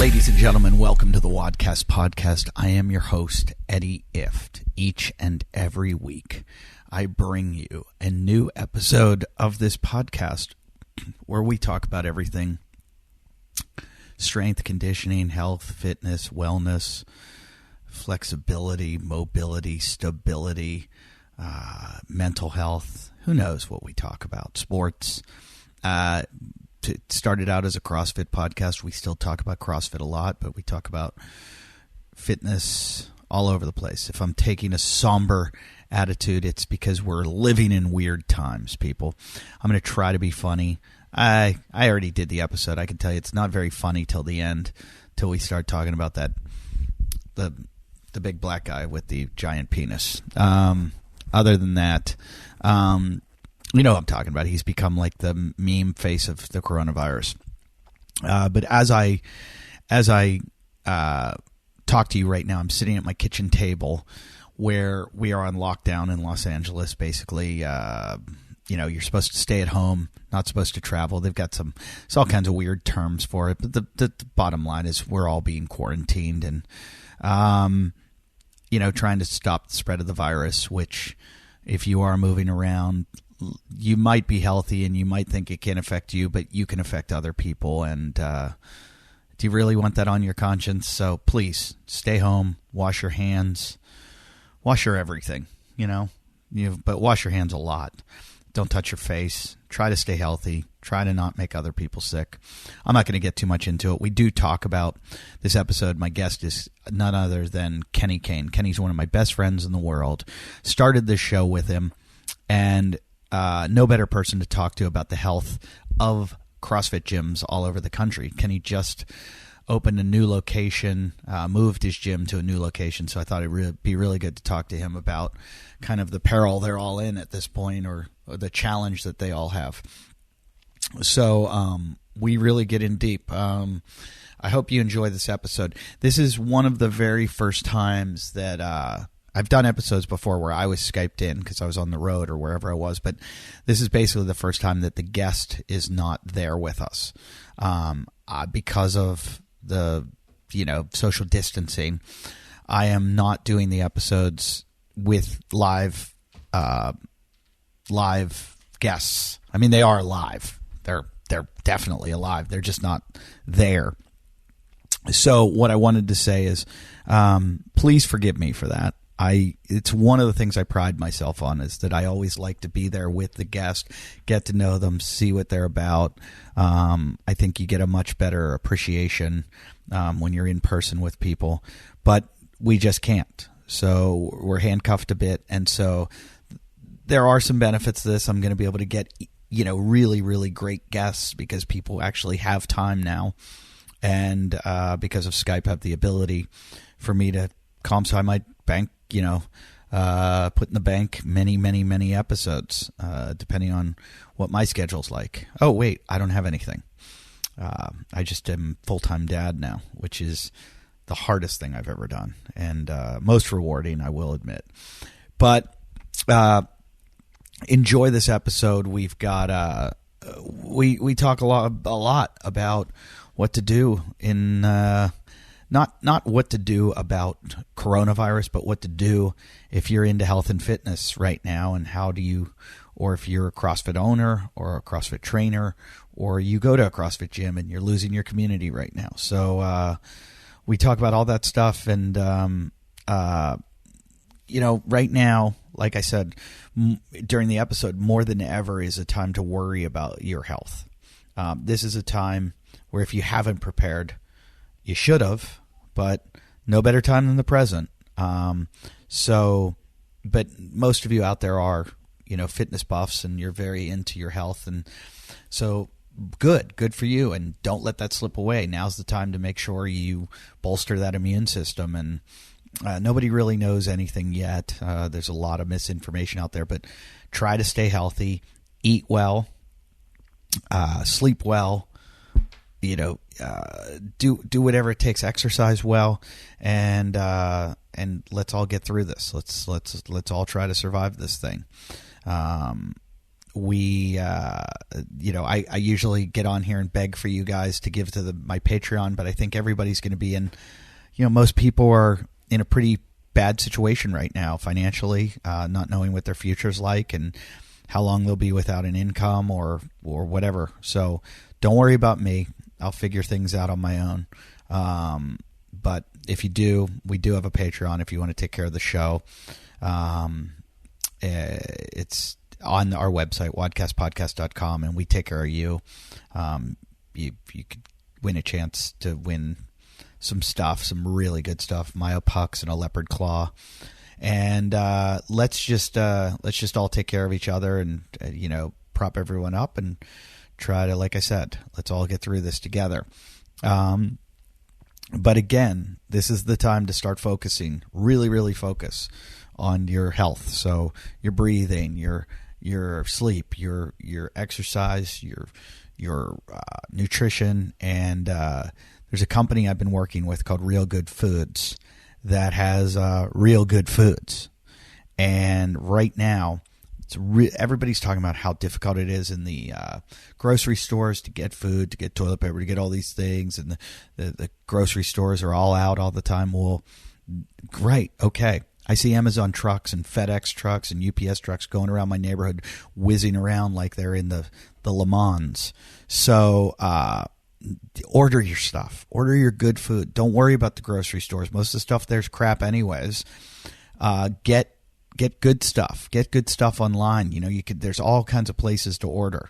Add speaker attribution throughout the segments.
Speaker 1: Ladies and gentlemen, welcome to the Wadcast Podcast. I am your host, Eddie Ift. Each and every week, I bring you a new episode of this podcast where we talk about everything: strength, conditioning, health, fitness, wellness, flexibility, mobility, stability, mental health. Who knows what we talk about? Sports. It started out as a CrossFit podcast. We still talk about CrossFit a lot, but we talk about fitness all over the place. If I'm taking a somber attitude, it's because we're living in weird times, people. I'm going to try to be funny. I already did the episode. I can tell you it's not very funny till the end, till we start talking about the big black guy with the giant penis. Other than that, you know what I'm talking about. He's become like the meme face of the coronavirus. But as I talk to you right now, I'm sitting at my kitchen table where we are on lockdown in Los Angeles. Basically, you're supposed to stay at home, not supposed to travel. They've got it's all kinds of weird terms for it. But the bottom line is we're all being quarantined and, trying to stop the spread of the virus, which if you are moving around, you might be healthy and you might think it can affect you, but you can affect other people. And do you really want that on your conscience? So please stay home, wash your hands, wash your everything, but wash your hands a lot. Don't touch your face. Try to stay healthy. Try to not make other people sick. I'm not going to get too much into it. We do talk about this episode. My guest is none other than Kane. Kenny's one of my best friends in the world. Started this show with him, and no better person to talk to about the health of CrossFit gyms all over the country. Kenny just opened a new location, moved his gym to a new location, so I thought it would be really good to talk to him about kind of the peril they're all in at this point, or the challenge that they all have. So we really get in deep. I hope you enjoy this episode. This is one of the very first times that I've done episodes before where I was Skyped in because I was on the road or wherever I was, but this is basically the first time that the guest is not there with us because of the social distancing. I am not doing the episodes with live guests. I mean, they are live. They're definitely alive. They're just not there. So what I wanted to say is, please forgive me for that. It's one of the things I pride myself on, is that I always like to be there with the guest, get to know them, see what they're about. I think you get a much better appreciation when you're in person with people, but we just can't. So we're handcuffed a bit, and so there are some benefits to this. I'm going to be able to get really, really great guests because people actually have time now, and because of Skype, have the ability for me to come. So I might bank, put in the bank many, many, many episodes, depending on what my schedule's like. Oh, wait, I don't have anything. I just am full-time dad now, which is the hardest thing I've ever done, and most rewarding, I will admit. But enjoy this episode. We've got we talk a lot about what to do in not what to do about coronavirus, but what to do if you're into health and fitness right now, and how do you, or if you're a CrossFit owner or a CrossFit trainer, or you go to a CrossFit gym and you're losing your community right now. So we talk about all that stuff, and right now, like I said during the episode, more than ever is a time to worry about your health. This is a time where if you haven't prepared, you should have, but no better time than the present. But most of you out there are, fitness buffs, and you're very into your health. And so good for you. And don't let that slip away. Now's the time to make sure you bolster that immune system. And nobody really knows anything yet. There's a lot of misinformation out there, but try to stay healthy, eat well, sleep well, do whatever it takes, exercise well, and let's all get through this. Let's all try to survive this thing. we, I usually get on here and beg for you guys to give to my Patreon, but I think everybody's going to be in, most people are in a pretty bad situation right now financially, not knowing what their future's like and how long they'll be without an income or whatever. So don't worry about me. I'll figure things out on my own. But if you do, we do have a Patreon if you want to take care of the show. It's on our website, wadcastpodcast.com, and we take care of you. You could win a chance to win some stuff, some really good stuff, Myopucks and a leopard claw. And let's just all take care of each other and prop everyone up and try to, like I said, let's all get through this together. But again, this is the time to start focusing, really, really focus on your health. So your breathing, your sleep, your exercise, your nutrition, and there's a company I've been working with called Real Good Foods that has real good foods. And right now, everybody's talking about how difficult it is in the grocery stores to get food, to get toilet paper, to get all these things, and the grocery stores are all out all the time. Well, great, okay. I see Amazon trucks and FedEx trucks and UPS trucks going around my neighborhood, whizzing around like they're in the Le Mans. So order your stuff. Order your good food. Don't worry about the grocery stores. Most of the stuff there's crap anyways. Get good stuff. Get good stuff online. There's all kinds of places to order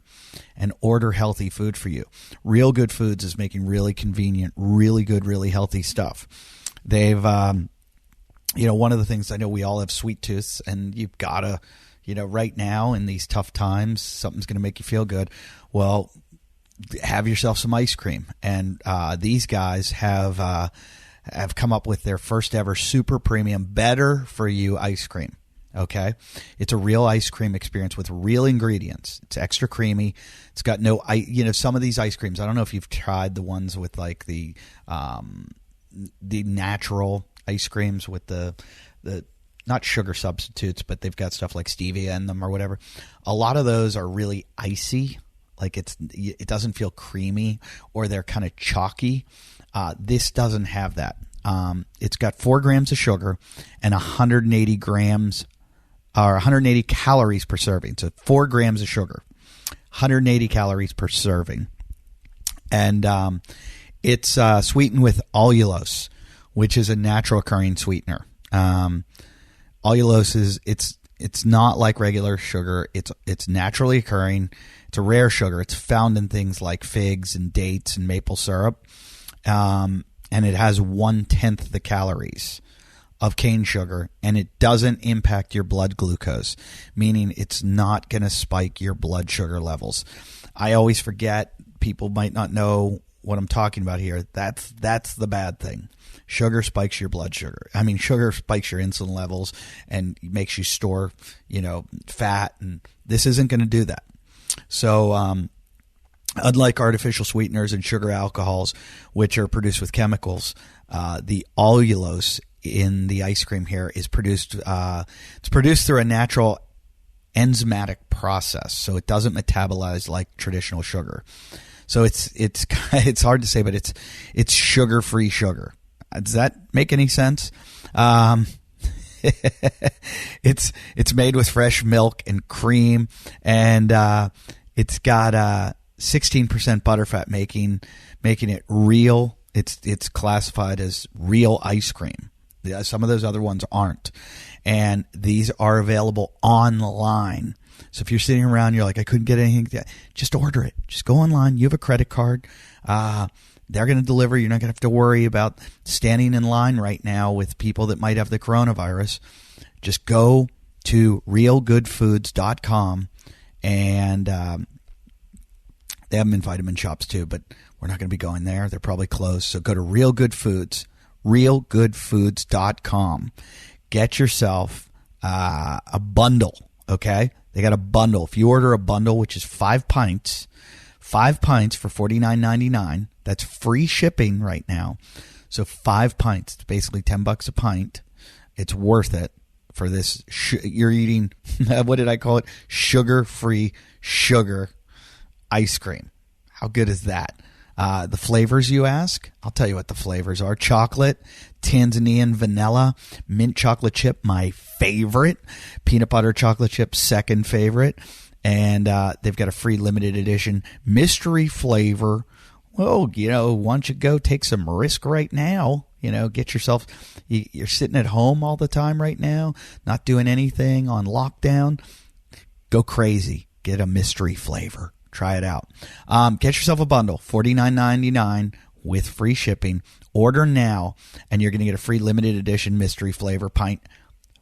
Speaker 1: and order healthy food for you. Real Good Foods is making really convenient, really good, really healthy stuff. They've one of the things, I know we all have sweet tooths, and you've got to, right now in these tough times, something's going to make you feel good. Well, have yourself some ice cream. And these guys have come up with their first ever super premium, better for you ice cream. Okay. It's a real ice cream experience with real ingredients. It's extra creamy. It's got no, some of these ice creams, I don't know if you've tried the ones with like the natural ice creams with the not sugar substitutes, but they've got stuff like stevia in them or whatever. A lot of those are really icy, like it doesn't feel creamy, or they're kind of chalky. This doesn't have that. It's got 4 grams of sugar and 180 grams or 180 calories per serving. So 4 grams of sugar, 180 calories per serving, and it's sweetened with allulose, which is a natural occurring sweetener. Allulose is it's not like regular sugar. It's naturally occurring. It's a rare sugar. It's found in things like figs and dates and maple syrup, and it has 1/10 the calories of cane sugar, and it doesn't impact your blood glucose, meaning it's not going to spike your blood sugar levels. I always forget. People might not know what I'm talking about here. That's the bad thing. Sugar spikes your blood sugar. I mean, sugar spikes your insulin levels and makes you store, fat, and this isn't going to do that. So, unlike artificial sweeteners and sugar alcohols, which are produced with chemicals, the allulose in the ice cream here is produced. It's produced through a natural enzymatic process, so it doesn't metabolize like traditional sugar. So it's hard to say, but it's sugar-free sugar. Does that make any sense? It's made with fresh milk and cream, and it's got 16% butterfat, making it real. It's classified as real ice cream. Some of those other ones aren't, and these are available online. So if you're sitting around, you're like, I couldn't get anything, just order it. Just go online. You have a credit card. They're going to deliver. You're not going to have to worry about standing in line right now with people that might have the coronavirus. Just go to realgoodfoods.com, and they have them in vitamin shops too, but we're not going to be going there. They're probably closed. So go to realgoodfoods.com. Get yourself a bundle, okay? They got a bundle. If you order a bundle, which is 5 pints for $49.99, that's free shipping right now. So 5 pints, it's basically $10 a pint. It's worth it. for this. You're eating, what did I call it? Sugar-free sugar ice cream. How good is that? The flavors, you ask? I'll tell you what the flavors are. Chocolate, Tanzanian vanilla, mint chocolate chip, my favorite. Peanut butter chocolate chip, second favorite. And they've got a free limited edition mystery flavor. Well, why don't you go take some risk right now? Get yourself, you're sitting at home all the time right now, not doing anything on lockdown. Go crazy. Get a mystery flavor. Try it out. Get yourself a bundle, $49.99 with free shipping. Order now, and you're going to get a free limited edition mystery flavor pint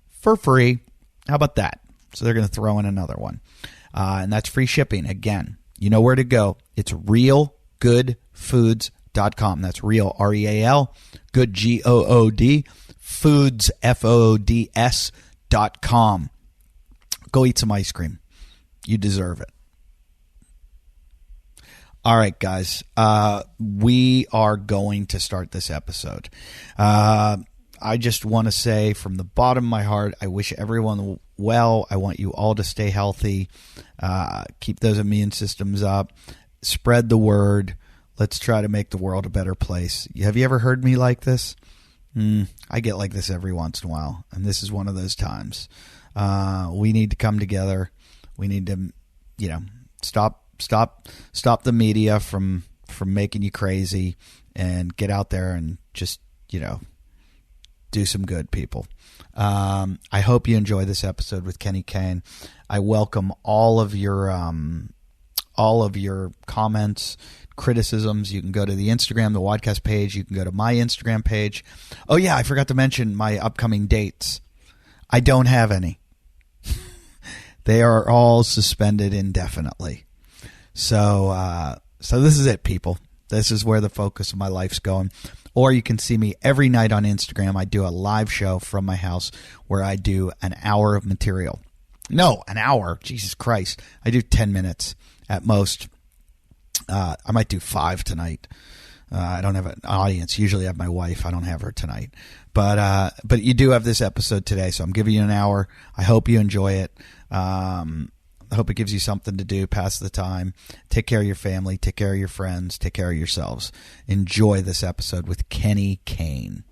Speaker 1: for free. How about that? So they're going to throw in another one. And that's free shipping. Again, you know where to go. It's realgoodfoods.com. That's real, R-E-A-L, good, G-O-O-D, foods, F-O-O-D-S.com. Go eat some ice cream. You deserve it. All right, guys. We are going to start this episode. I just want to say from the bottom of my heart, I wish everyone well. I want you all to stay healthy. Keep those immune systems up. Spread the word. Let's try to make the world a better place. Have you ever heard me like this? I get like this every once in a while, and this is one of those times. We need to come together. We need to, stop the media from making you crazy, and get out there and just, do some good, people. I hope you enjoy this episode with Kenny Kane. I welcome all of your comments, criticisms. You can go to the Instagram, the Wadcast page. You can go to my Instagram page. Oh yeah, I forgot to mention my upcoming dates. I don't have any. They are all suspended indefinitely. So this is it, people. This is where the focus of my life's going. Or you can see me every night on Instagram. I do a live show from my house where I do an hour of material. No, an hour. Jesus Christ. I do 10 minutes at most. I might do 5 tonight. I don't have an audience. Usually I have my wife. I don't have her tonight. But you do have this episode today, so I'm giving you an hour. I hope you enjoy it. I hope it gives you something to do, pass the time. Take care of your family, take care of your friends, take care of yourselves. Enjoy this episode with Kenny Kane.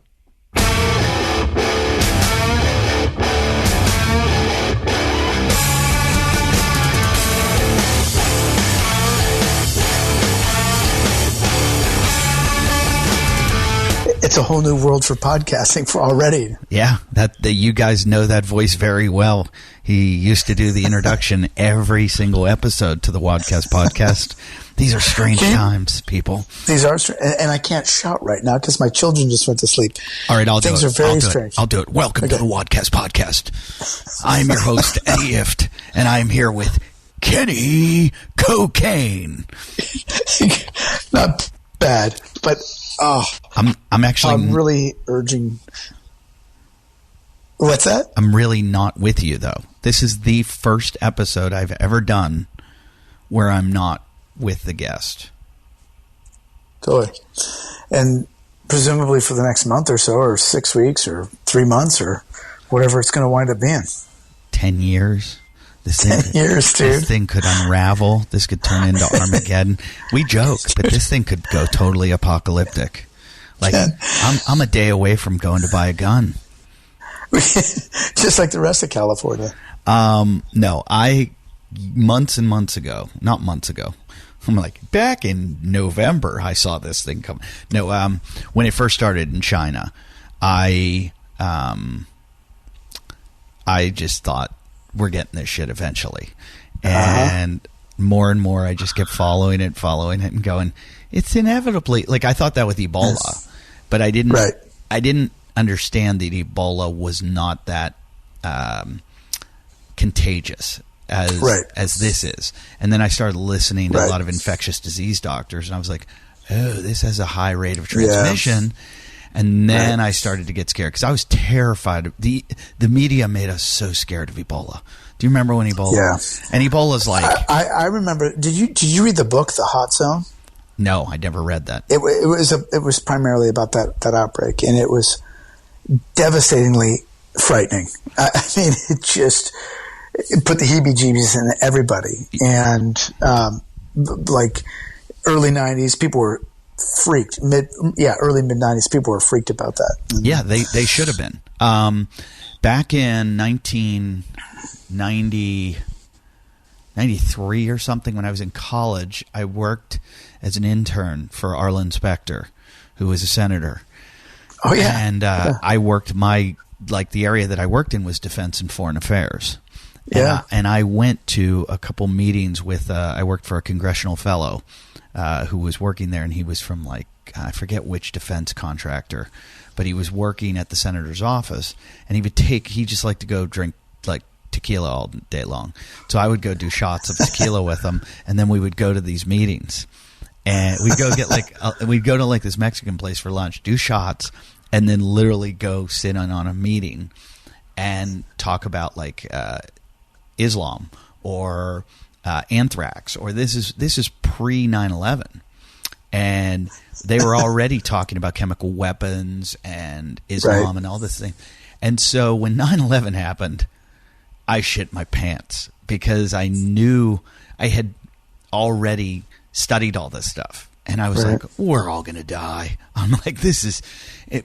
Speaker 2: It's a whole new world for podcasting for already.
Speaker 1: Yeah, that you guys know that voice very well. He used to do the introduction every single episode to the Wadcast podcast. These are strange times, people.
Speaker 2: These are strange, and I can't shout right now because my children just went to sleep.
Speaker 1: All right, I'll do it.
Speaker 2: Things are very strange.
Speaker 1: I'll do it. Welcome to the Wadcast podcast. I'm your host, Eddie Ift, and I'm here with Kenny Cocaine.
Speaker 2: Not bad, but I'm really urging. What's that?
Speaker 1: I'm really not with you, though. This is the first episode I've ever done where I'm not with the guest.
Speaker 2: Totally. And presumably for the next month or so, or 6 weeks, or 3 months, or whatever it's going to wind up being.
Speaker 1: 10 years.
Speaker 2: 10 years, dude.
Speaker 1: This thing could unravel. This could turn into Armageddon. We joke, but this thing could go totally apocalyptic. Like, I'm a day away from going to buy a gun.
Speaker 2: Just like the rest of California.
Speaker 1: No, months and months ago, not months ago, I'm like, back in November, I saw this thing come. No, when it first started in China, I just thought, we're getting this shit eventually. And more and more, I just kept following it and going, it's inevitably, like, I thought that with Ebola, but I didn't, I didn't understand that Ebola was not that contagious as this is. And then I started listening to a lot of infectious disease doctors, and I was like, oh, this has a high rate of transmission. Yeah. And then I started to get scared because I was terrified. The media made us so scared of Ebola. Do you remember when Ebola?
Speaker 2: Yeah.
Speaker 1: And Ebola's like,
Speaker 2: I remember. Did you read the book The Hot Zone?
Speaker 1: No, I never read that.
Speaker 2: It was primarily about that outbreak, and it was devastatingly frightening. I mean, it put the heebie-jeebies in everybody. And like early 90s, people were freaked. Early mid-90s, people were freaked about that.
Speaker 1: Yeah, they should have been. Back in 1993 or something, when I was in college, I worked as an intern for Arlen Specter, who was a senator.
Speaker 2: Oh, yeah.
Speaker 1: And I worked the area that I worked in was defense and foreign affairs.
Speaker 2: Yeah.
Speaker 1: And I went to a couple meetings with, I worked for a congressional fellow who was working there, and he was from I forget which defense contractor, but he was working at the senator's office, and he just liked to go drink tequila all day long. So I would go do shots of tequila with him, and then we would go to these meetings, and we'd go get we'd go to this Mexican place for lunch, do shots, and then literally go sit on a meeting and talk about Islam or anthrax, or this is pre 9/11, and they were already talking about chemical weapons and Islam, right, and all this thing. And so when 9/11 happened, I shit my pants because I knew I had already studied all this stuff. And I was
Speaker 2: right,
Speaker 1: like, we're all going to die. I'm like, this is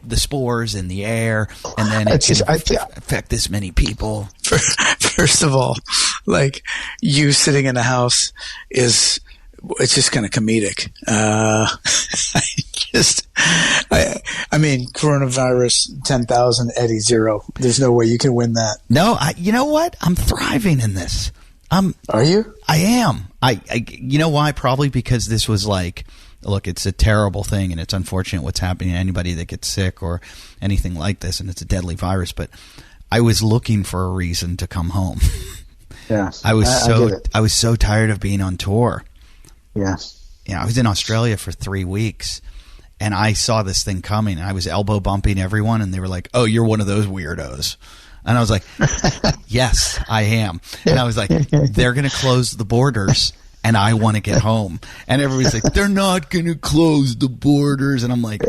Speaker 1: the spores in the air, and then it can affect this many people.
Speaker 2: First of all, you sitting in a house it's just kind of comedic. I mean, coronavirus 10,000, Eddie 0. There's no way you can win that.
Speaker 1: No, you know what? I'm thriving in this.
Speaker 2: Are you?
Speaker 1: I am. You know why? Probably because this was look, it's a terrible thing, and it's unfortunate what's happening to anybody that gets sick or anything like this, and it's a deadly virus. But I was looking for a reason to come home.
Speaker 2: Yeah,
Speaker 1: I was so tired of being on tour.
Speaker 2: Yeah.
Speaker 1: I was in Australia for 3 weeks, and I saw this thing coming. I was elbow bumping everyone, and they were like, "Oh, you're one of those weirdos." And I was like, "Yes, I am." And I was like, "They're going to close the borders, and I want to get home." And everybody's like, "They're not going to close the borders." And I'm like,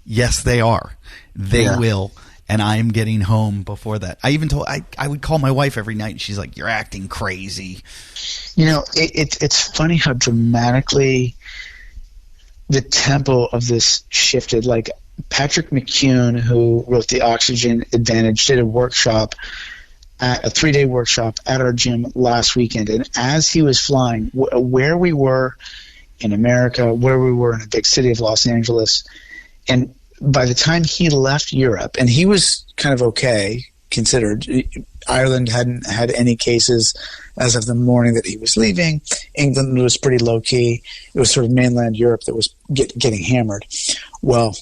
Speaker 1: "Yes, they are. They will." And I'm getting home before that. I even I would call my wife every night, and she's like, "You're acting crazy."
Speaker 2: It's funny how dramatically the tempo of this shifted. Patrick McCune, who wrote The Oxygen Advantage, did a 3-day workshop at our gym last weekend. And as he was flying, where we were in America, where we were in the big city of Los Angeles, and by the time he left Europe, and he was kind of okay, considered, Ireland hadn't had any cases as of the morning that he was leaving. England was pretty low-key. It was sort of mainland Europe that was getting hammered. Well,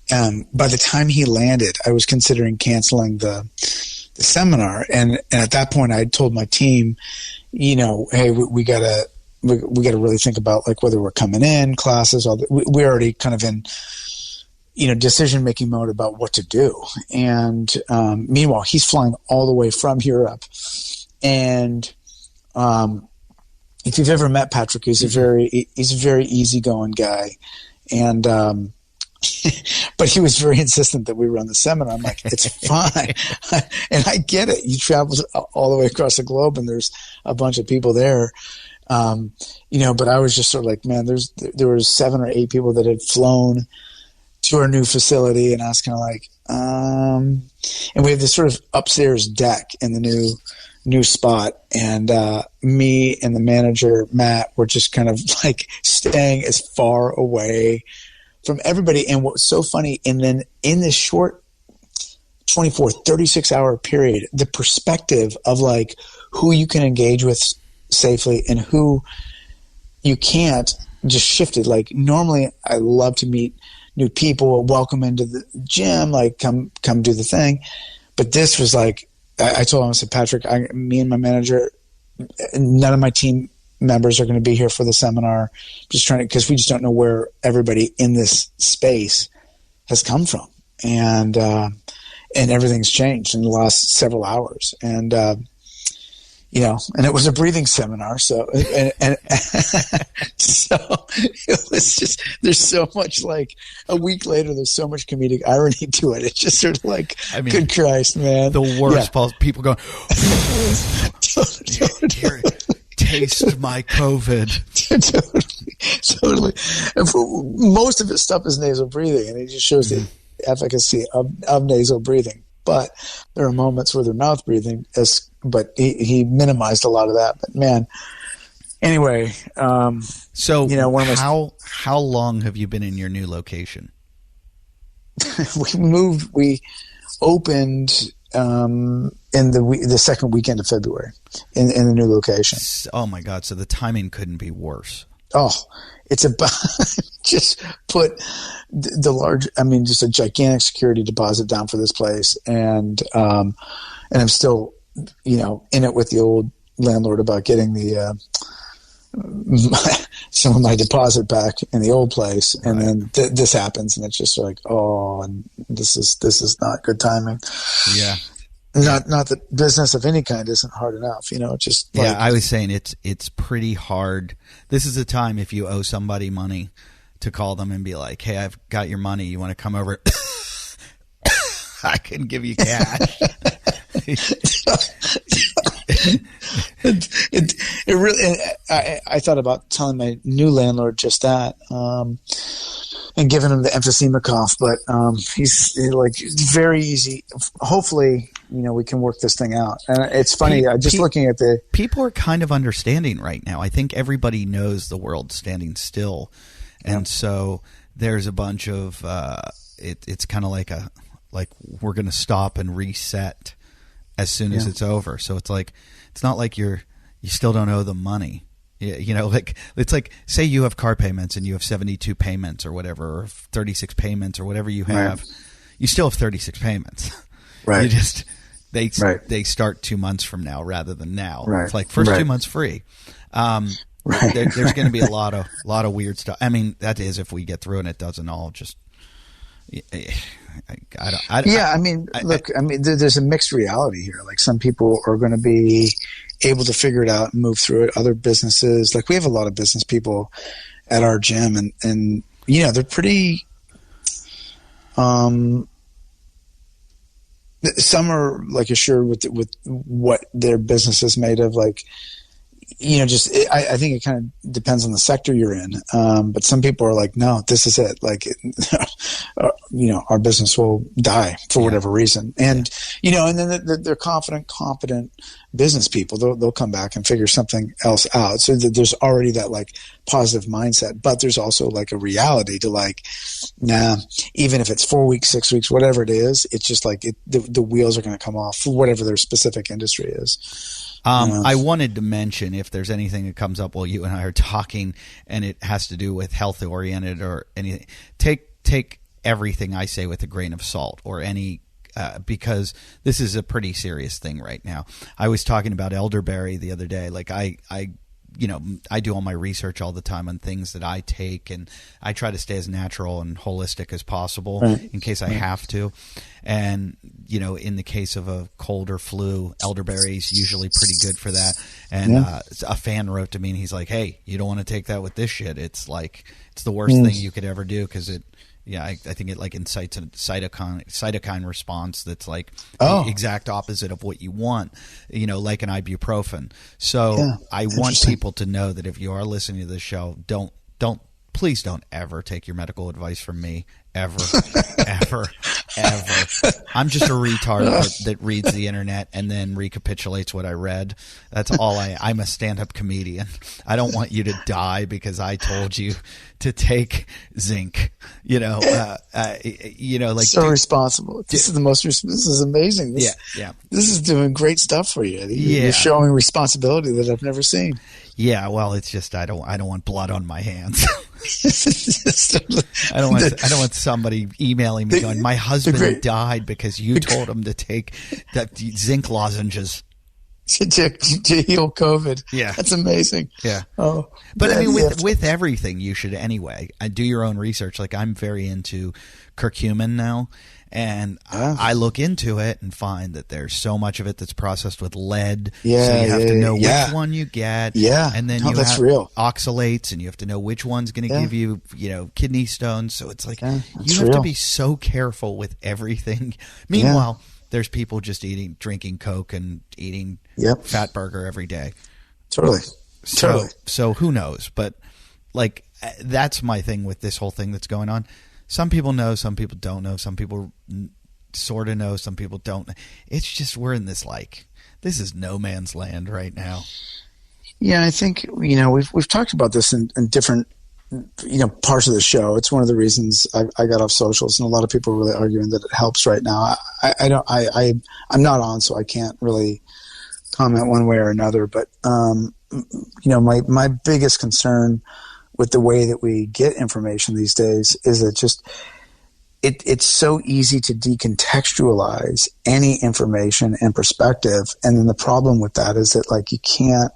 Speaker 2: by the time he landed, I was considering canceling the seminar, and at that point, I told my team, hey, we gotta really think about whether we're coming in, classes. We're already kind of in decision-making mode about what to do. And meanwhile, he's flying all the way from Europe. And if you've ever met Patrick, he's a very easygoing guy. And but he was very insistent that we run the seminar. I'm like, it's fine. And I get it. You travel all the way across the globe, and there's a bunch of people there. But I was just sort of like, man, there was 7 or 8 people that had flown to our new facility, and I was kind of like, and we have this sort of upstairs deck in the new spot, and me and the manager Matt were just kind of staying as far away from everybody. And what was so funny, and then in this short 36 hour period, the perspective of who you can engage with safely and who you can't just shifted. Normally I love to meet new people, welcome into the gym, come do the thing. But this was I told him, I said, Patrick, me and my manager, none of my team members are going to be here for the seminar. Just trying to, because we just don't know where everybody in this space has come from. And everything's changed in the last several hours. And, and it was a breathing seminar. So, and so it was just, there's so much, like, a week later, there's so much comedic irony to it. It's just sort of like, good Christ, man.
Speaker 1: The worst, people going, here, taste my COVID.
Speaker 2: Totally. And most of his stuff is nasal breathing, and it just shows the efficacy of nasal breathing. But there are moments where they're mouth breathing, but he minimized a lot of that. But man, anyway.
Speaker 1: So how long have you been in your new location?
Speaker 2: We opened in the second weekend of February in the new location.
Speaker 1: Oh my God! So the timing couldn't be worse.
Speaker 2: Oh, it's about just put just a gigantic security deposit down for this place, and I'm still, in it with the old landlord about getting the some of my deposit back in the old place, and then this happens, and it's just like, oh, and this is not good timing.
Speaker 1: Yeah.
Speaker 2: Not that business of any kind isn't hard enough, just like,
Speaker 1: I was saying it's pretty hard. This is the time, if you owe somebody money, to call them and be like, hey, I've got your money. You want to come over? I can give you cash.
Speaker 2: It really. I thought about telling my new landlord just that, and giving him the emphysema cough, but he's like very easy. Hopefully, we can work this thing out. And it's funny. Looking at the
Speaker 1: people are kind of understanding right now. I think everybody knows the world's standing still, and so there's a bunch of it's kind of like we're going to stop and reset as soon as it's over. So it's like, it's not like you still don't owe them money. It's like, say you have car payments and you have 72 payments or whatever, or 36 payments or whatever you have. Right. You still have 36 payments. Right. You just, they start 2 months from now rather than now. Right. It's like first 2 months free. There's going to be a lot of weird stuff. I mean, that is if we get through and it doesn't all just.
Speaker 2: There's a mixed reality here. Like, some people are going to be able to figure it out and move through it. Other businesses, like, we have a lot of business people at our gym, and they're pretty. Some are like assured with what their business is made of, like. I think it kind of depends on the sector you're in. But some people are like, no, this is it. Like, our business will die for whatever reason. And, and then they're confident, competent business people. They'll come back and figure something else out. So there's already that, like, positive mindset, but there's also, like, a reality to, like, even if it's 4 weeks, 6 weeks, whatever it is, it's just like the wheels are going to come off for whatever their specific industry is.
Speaker 1: I wanted to mention, if there's anything that comes up while you and I are talking and it has to do with health oriented or anything, take everything I say with a grain of salt, or any because this is a pretty serious thing right now. I was talking about elderberry the other day. Like, I do all my research all the time on things that I take, and I try to stay as natural and holistic as possible in case I have to. And, in the case of a cold or flu, elderberry is usually pretty good for that. And a fan wrote to me, and he's like, hey, you don't want to take that with this shit. It's like, it's the worst thing you could ever do, because it, I think it, like, incites a cytokine response that's like the exact opposite of what you want, like an ibuprofen. So I want people to know that if you are listening to this show, please don't ever take your medical advice from me. Ever. I'm just a retard that reads the internet and then recapitulates what I read. That's all I'm a stand-up comedian. I don't want you to die because I told you to take zinc. Like,
Speaker 2: so responsible. This is amazing. This is doing great stuff for you. You're showing responsibility that I've never seen.
Speaker 1: Yeah, well, it's just I don't want blood on my hands. I don't want somebody emailing me going, my husband died because you told him to take that zinc lozenges.
Speaker 2: to heal COVID.
Speaker 1: Yeah.
Speaker 2: That's amazing.
Speaker 1: Yeah.
Speaker 2: Oh,
Speaker 1: but I mean,
Speaker 2: yeah.
Speaker 1: with everything, you should anyway. I do your own research. Like I'm very into curcumin now, and I look into it and find that there's so much of it that's processed with lead.
Speaker 2: Yeah,
Speaker 1: so you have to know
Speaker 2: yeah.
Speaker 1: which one you get.
Speaker 2: Yeah,
Speaker 1: and then
Speaker 2: that's
Speaker 1: have
Speaker 2: real.
Speaker 1: oxalates, and you have to know which one's going to give you, kidney stones. So it's like you have
Speaker 2: real.
Speaker 1: to be so careful with everything. Meanwhile, there's people just drinking Coke and eating fat burger every day.
Speaker 2: Totally.
Speaker 1: So who knows? But like that's my thing with this whole thing that's going on. Some people know, some people don't know, some people sort of know, some people don't. It's just we're in this this is no man's land right now.
Speaker 2: Yeah, I think we've talked about this in different parts of the show. It's one of the reasons I got off socials, and a lot of people are really arguing that it helps right now. I'm not on, so I can't really comment one way or another. But my biggest concern with the way that we get information these days is that just it's so easy to decontextualize any information and perspective. And then the problem with that is that you can't,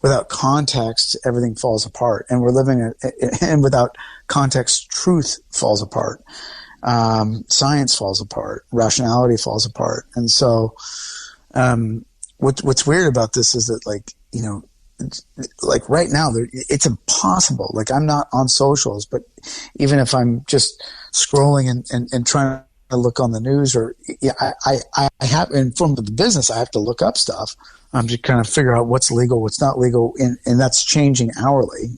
Speaker 2: without context, everything falls apart. And we're living and without context, truth falls apart. Science falls apart. Rationality falls apart. And so, what's weird about this is that right now, it's impossible. I'm not on socials, but even if I'm just scrolling and trying to look on the news, or I have, and from the business, I have to look up stuff. I'm just kind of figure out what's legal, what's not legal, and that's changing hourly.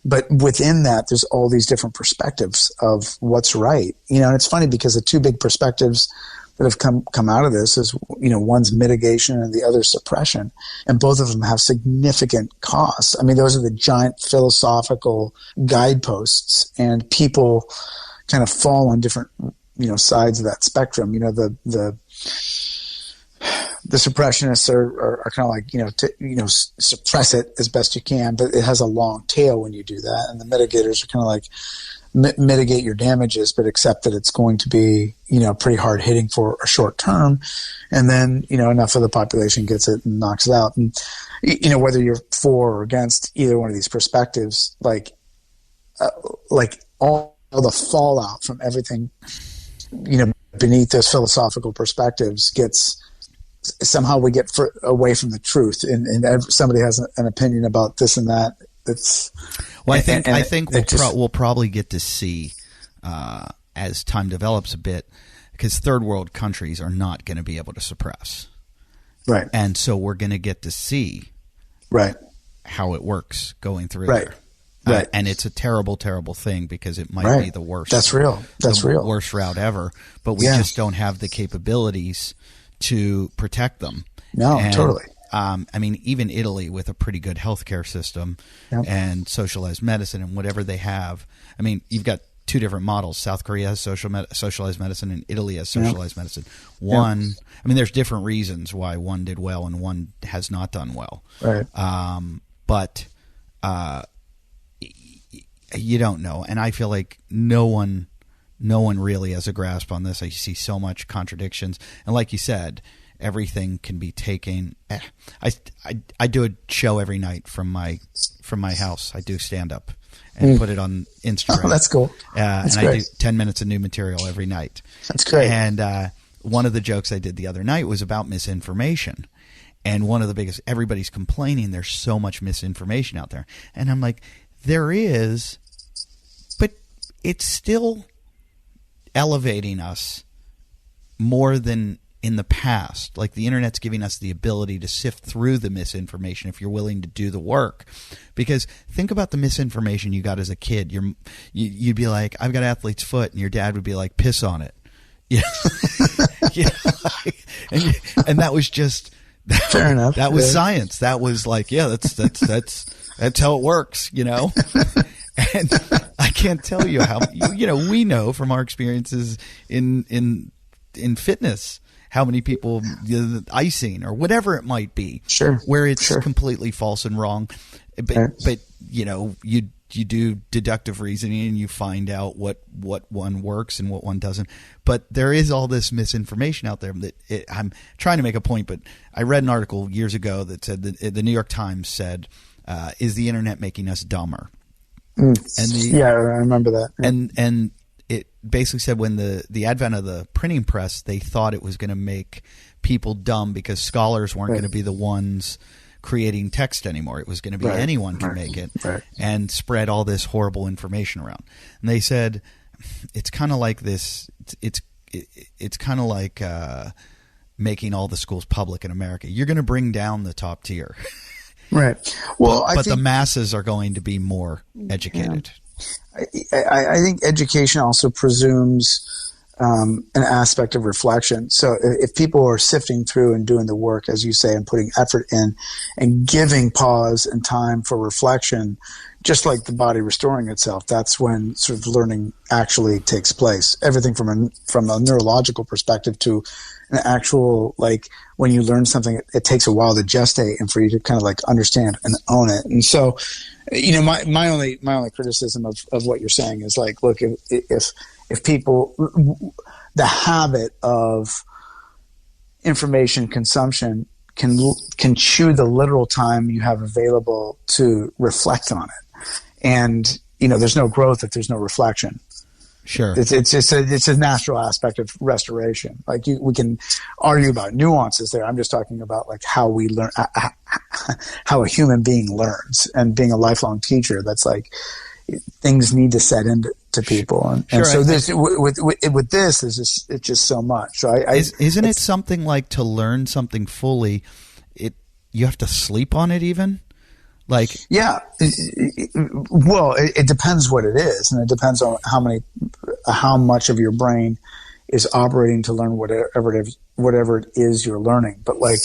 Speaker 2: But within that, there's all these different perspectives of what's right. And it's funny because the two big perspectives that have come out of this is, one's mitigation and the other suppression. And both of them have significant costs. I mean, those are the giant philosophical guideposts, and people kind of fall on different, sides of that spectrum. The suppressionists are kind of suppress it as best you can, but it has a long tail when you do that. And the mitigators are kind of mitigate your damages, but accept that it's going to be, pretty hard hitting for a short term. And then, enough of the population gets it and knocks it out. And, whether you're for or against either one of these perspectives, all the fallout from everything, beneath those philosophical perspectives gets, somehow we get away from the truth, and somebody has an opinion about this and that.
Speaker 1: Well, I think we'll probably get to see as time develops a bit, because third world countries are not going to be able to suppress,
Speaker 2: right? And
Speaker 1: so we're going to get to see,
Speaker 2: right,
Speaker 1: how it works going through,
Speaker 2: right,
Speaker 1: there.
Speaker 2: Right.
Speaker 1: And it's a terrible, terrible thing because it might be the worst.
Speaker 2: That's real. That's real.
Speaker 1: Worst route ever. But we just don't have the capabilities to protect them.
Speaker 2: No, totally.
Speaker 1: I mean, even Italy with a pretty good healthcare system and socialized medicine and whatever they have. I mean, you've got two different models. South Korea has socialized medicine, and Italy has socialized medicine. I mean, there's different reasons why one did well and one has not done well.
Speaker 2: Right.
Speaker 1: But you don't know, and I feel like no one really has a grasp on this. I see so much contradictions, and like you said, everything can be taken. I do a show every night from my house. I do stand up and put it on Instagram.
Speaker 2: Oh, that's cool. That's
Speaker 1: and
Speaker 2: great.
Speaker 1: I do 10 minutes of new material every night.
Speaker 2: That's great.
Speaker 1: And one of the jokes I did the other night was about misinformation. And one of the biggest, everybody's complaining there's so much misinformation out there. And I'm like, there is, but it's still elevating us more than in the past. Like the internet's giving us the ability to sift through the misinformation if you're willing to do the work. Because think about the misinformation you got as a kid. You'd be like, I've got athlete's foot, and your dad would be like, piss on it. Yeah. And that was just
Speaker 2: fair enough.
Speaker 1: That was science. That was like, that's how it works, And I can't tell you how, we know from our experiences in fitness how many people icing or whatever it might be,
Speaker 2: sure,
Speaker 1: where it's completely false and wrong. But you you do deductive reasoning and you find out what one works and what one doesn't. But there is all this misinformation out there that I'm trying to make a point, but I read an article years ago that said that the New York Times said, is the internet making us dumber?
Speaker 2: Yeah, I remember that. Yeah.
Speaker 1: And it basically said when the advent of the printing press, they thought it was going to make people dumb because scholars weren't going to be the ones creating text anymore. It was going to be anyone can make it and spread all this horrible information around. And they said it's kind of like this. It's kind of like making all the schools public in America. You're going to bring down the top tier,
Speaker 2: right? Well,
Speaker 1: but the masses are going to be more educated.
Speaker 2: I think education also presumes an aspect of reflection. So if people are sifting through and doing the work, as you say, and putting effort in and giving pause and time for reflection, just like the body restoring itself, that's when sort of learning actually takes place. Everything from a neurological perspective to an actual, like when you learn something, it takes a while to gestate and for you to kind of like understand and own it. And so, you know, my only criticism of what you're saying is like, look, if people, the habit of information consumption can chew the literal time you have available to reflect on it. And, you know, there's no growth if there's no reflection.
Speaker 1: Sure.
Speaker 2: It's a natural aspect of restoration. Like we can argue about nuances there. I'm just talking about like how we learn, how a human being learns, and being a lifelong teacher. That's like things need to set into people. And so this with this is just, it's just so much. So
Speaker 1: isn't it something like to learn something fully, you have to sleep on it even? Like, yeah,
Speaker 2: well, it depends what it is, and it depends on how much of your brain is operating to learn whatever it is you're learning. But like,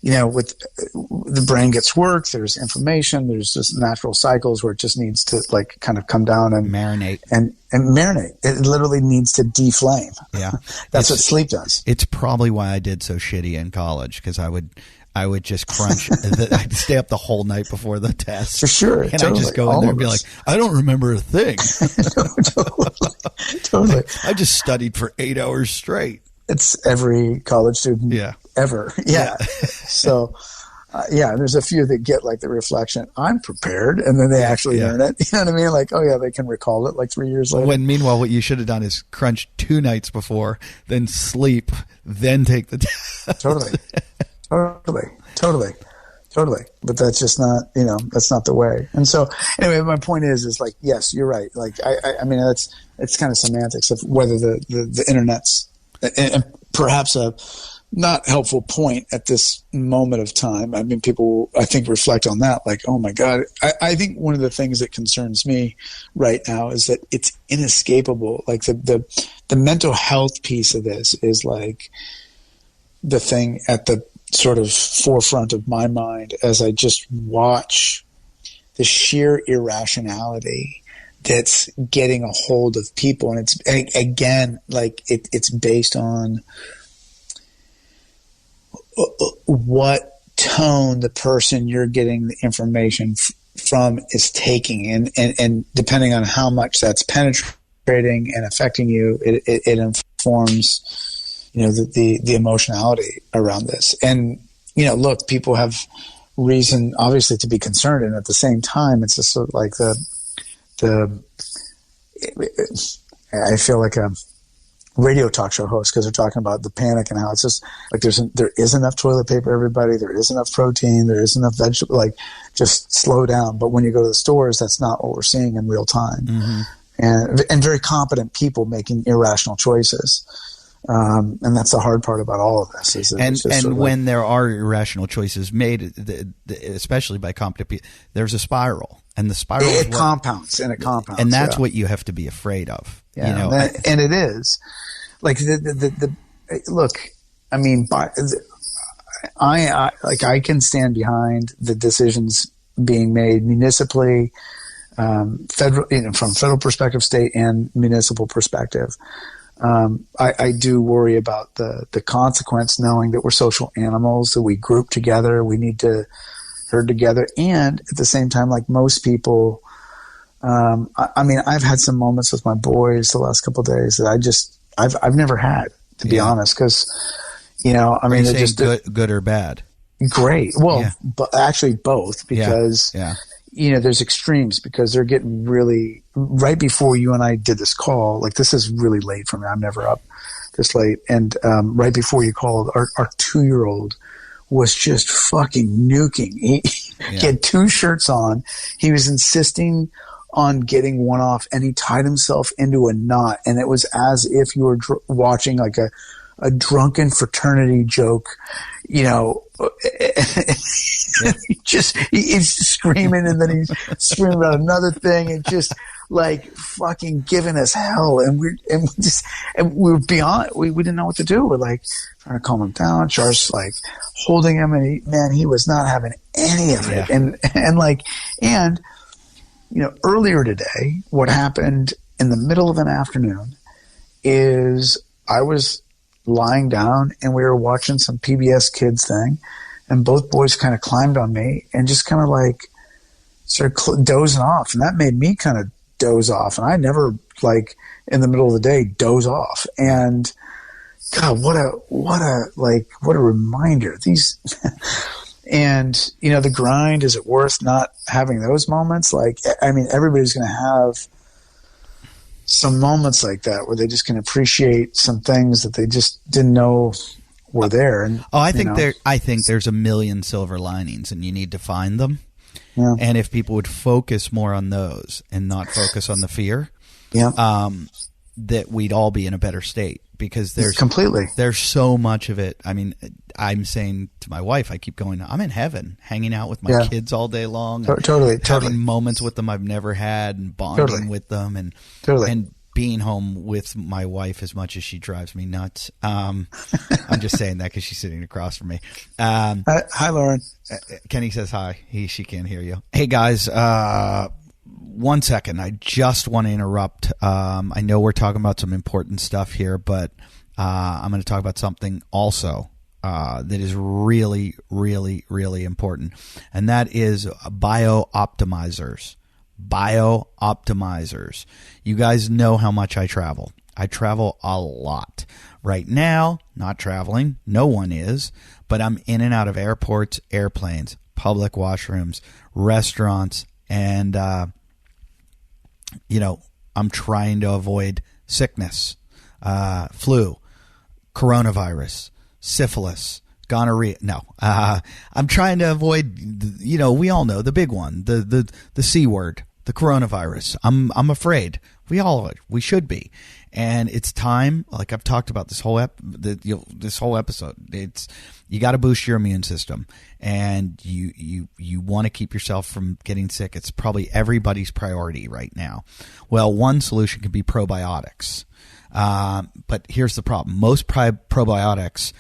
Speaker 2: you know, with the brain gets work, there's information, there's just natural cycles where it just needs to like kind of come down and
Speaker 1: marinate
Speaker 2: and marinate. It literally needs to deflame.
Speaker 1: Yeah,
Speaker 2: that's what sleep does.
Speaker 1: It's probably why I did so shitty in college, because I would just crunch. I'd stay up the whole night before the test.
Speaker 2: For sure.
Speaker 1: And I'd just go in there and be like, I don't remember a thing.
Speaker 2: Totally.
Speaker 1: I just studied for 8 hours straight.
Speaker 2: It's every college student ever. Yeah. So, there's a few that get like the reflection, I'm prepared, and then they actually learn it. You know what I mean? Like, oh yeah, they can recall it like 3 years later.
Speaker 1: When meanwhile, what you should have done is crunch 2 nights before, then sleep, then take the test.
Speaker 2: Totally. But that's just not, you know, that's not the way. And so anyway, my point is like, yes, you're right. Like, I mean, it's kind of semantics of whether the internet's and perhaps a not helpful point at this moment of time. I mean, people, I think, reflect on that. Like, oh my God, I think one of the things that concerns me right now is that it's inescapable. Like the mental health piece of this is like the thing at the sort of forefront of my mind as I just watch the sheer irrationality that's getting a hold of people. And it's, again, like it's based on what tone the person you're getting the information from is taking. And depending on how much that's penetrating and affecting you, it informs, you know, the emotionality around this. And, you know, look, people have reason obviously to be concerned. And at the same time, it's just sort of like I feel like a radio talk show host, because they're talking about the panic and how it's just like there is enough toilet paper, everybody, there is enough protein, there is enough vegetable, like just slow down. But when you go to the stores, that's not what we're seeing in real time. Mm-hmm. And very competent people making irrational choices. And that's the hard part about all of this.
Speaker 1: And when there are irrational choices made, especially by competent people, there's a spiral, and the spiral
Speaker 2: compounds,
Speaker 1: and that's what you have to be afraid of.
Speaker 2: Yeah,
Speaker 1: you know,
Speaker 2: and it is like the look. I mean, I can stand behind the decisions being made municipally, federal, you know, from federal perspective, state and municipal perspective. I do worry about the consequence, knowing that we're social animals, that we group together, we need to herd together. And at the same time, like most people, I mean, I've had some moments with my boys the last couple of days that I've never had, to be honest, because, you know, I mean,
Speaker 1: they're just good or bad.
Speaker 2: Great. Well, but actually both, because, you know, there's extremes, because they're getting really, right before you and I did this call, like, this is really late for me. I'm never up this late. And right before you called, our 2-year-old was just fucking nuking. He had 2 shirts on. He was insisting on getting one off, and he tied himself into a knot, and it was as if you were watching like a drunken fraternity joke, you know. He's screaming, and then he's screaming about another thing, and just like fucking giving us hell. And we were beyond. We didn't know what to do. We're like trying to calm him down. Char's like holding him, and he was not having any of it. And you know, earlier today, what happened in the middle of an afternoon is I was lying down and we were watching some PBS Kids thing, and both boys kind of climbed on me and just kind of like started dozing off, and that made me kind of doze off. And I never, like, in the middle of the day doze off. And God, what a reminder. These and, you know, the grind, is it worth not having those moments? Like, I mean, everybody's going to have some moments like that where they just can appreciate some things that they just didn't know were there. And
Speaker 1: I think there's a million silver linings, and you need to find them.
Speaker 2: Yeah.
Speaker 1: And if people would focus more on those and not focus on the fear, that we'd all be in a better state, because there's so much of it. I mean, I'm saying to my wife, I keep going, I'm in heaven, hanging out with my kids all day long,
Speaker 2: totally
Speaker 1: having moments with them I've never had, and bonding with them, and being home with my wife as much as she drives me nuts. I'm just saying that because she's sitting across from me.
Speaker 2: Hi, Lauren.
Speaker 1: Kenny says hi. She can't hear you. Hey guys, 1 second. I just want to interrupt. I know we're talking about some important stuff here, but I'm going to talk about something also that is really, really, really important, and that is biooptimizers. Biooptimizers. You guys know how much I travel. I travel a lot. Right now, not traveling. No one is. But I'm in and out of airports, airplanes, public washrooms, restaurants, and, you know, I'm trying to avoid sickness, flu, coronavirus, syphilis, gonorrhea. No, I'm trying to avoid, you know, we all know the big one, the C word, the coronavirus. I'm afraid. We should be. And it's time, like I've talked about this whole episode, you got to boost your immune system, and you want to keep yourself from getting sick. It's probably everybody's priority right now. Well, one solution could be probiotics. But here's the problem. Most probiotics,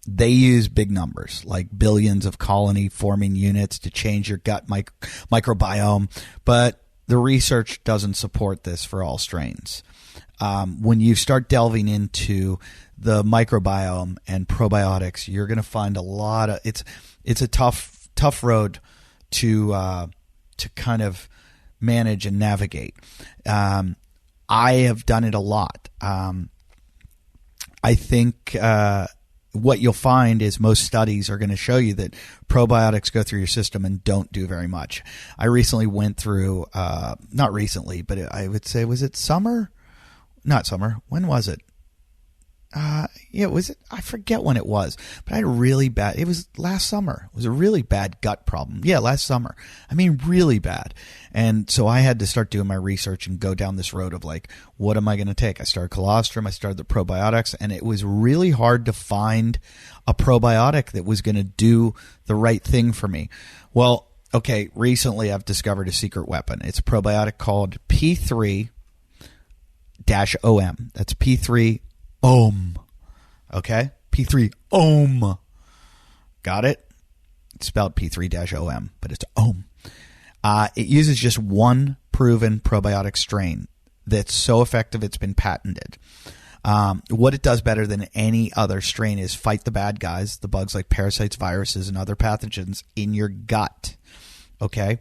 Speaker 1: they use big numbers, like billions of colony forming units to change your gut microbiome. But the research doesn't support this for all strains. When you start delving into the microbiome and probiotics, you're going to find a lot of it's a tough road to kind of manage and navigate. I have done it a lot. I think what you'll find is most studies are going to show you that probiotics go through your system and don't do very much. I recently went through, not recently, but I would say, was it summer? Not summer. When was it? I forget when it was, but I had a really bad, it was last summer. It was a really bad gut problem. Yeah, last summer. I mean, really bad. And so I had to start doing my research and go down this road of like, what am I going to take? I started colostrum, I started the probiotics, and it was really hard to find a probiotic that was going to do the right thing for me. Well, okay, recently I've discovered a secret weapon. It's a probiotic called P3-OM. That's P3 Om. Okay? P3-OM. Got it? It's spelled P3-OM, but it's Om. It uses just one proven probiotic strain that's so effective it's been patented. What it does better than any other strain is fight the bad guys, the bugs like parasites, viruses, and other pathogens in your gut. okay?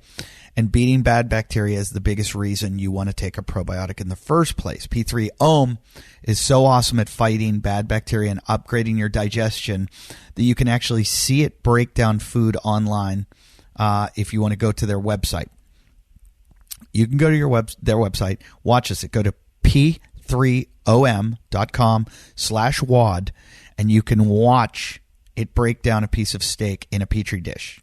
Speaker 1: And beating bad bacteria is the biggest reason you want to take a probiotic in the first place. P3 Ohm is so awesome at fighting bad bacteria and upgrading your digestion that you can actually see it break down food online if you want to go to their website. You can go to their website, watch this. Go to p3om.com/WOD, and you can watch it break down a piece of steak in a Petri dish.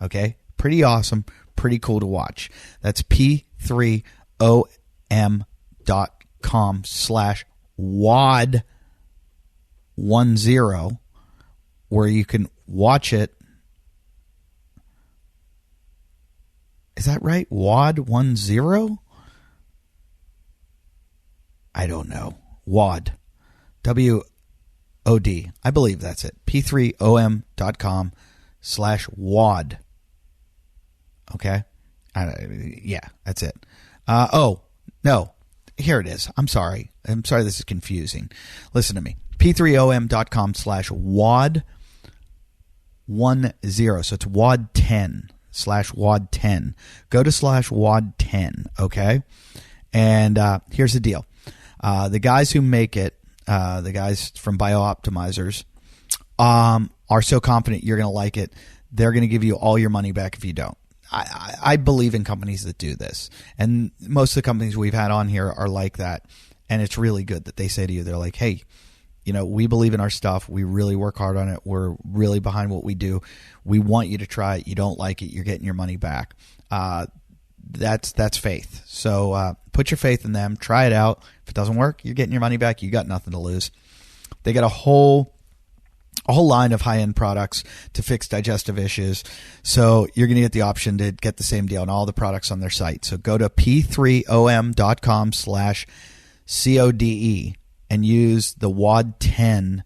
Speaker 1: Okay? Pretty awesome. Pretty cool to watch. That's p3om.com/WOD10, where you can watch it. Is that right? WOD10? I don't know. WOD. WOD. I believe that's it. p3om.com/WOD. Okay? Yeah, that's it. Oh, no. Here it is. I'm sorry. This is confusing. Listen to me. p3om.com/WOD10. So it's WOD10/WOD10. Go to /WOD10, okay? And here's the deal. The guys who make it, the guys from BioOptimizers, are so confident you're going to like it, they're going to give you all your money back if you don't. I believe in companies that do this. And most of the companies we've had on here are like that. And it's really good that they say to you, they're like, hey, we believe in our stuff. We really work hard on it. We're really behind what we do. We want you to try it. You don't like it, you're getting your money back. That's faith. So put your faith in them. Try it out. If it doesn't work, you're getting your money back. You got nothing to lose. They got a whole line of high-end products to fix digestive issues. So you're going to get the option to get the same deal on all the products on their site. So go to p3om.com/CODE and use the WOD10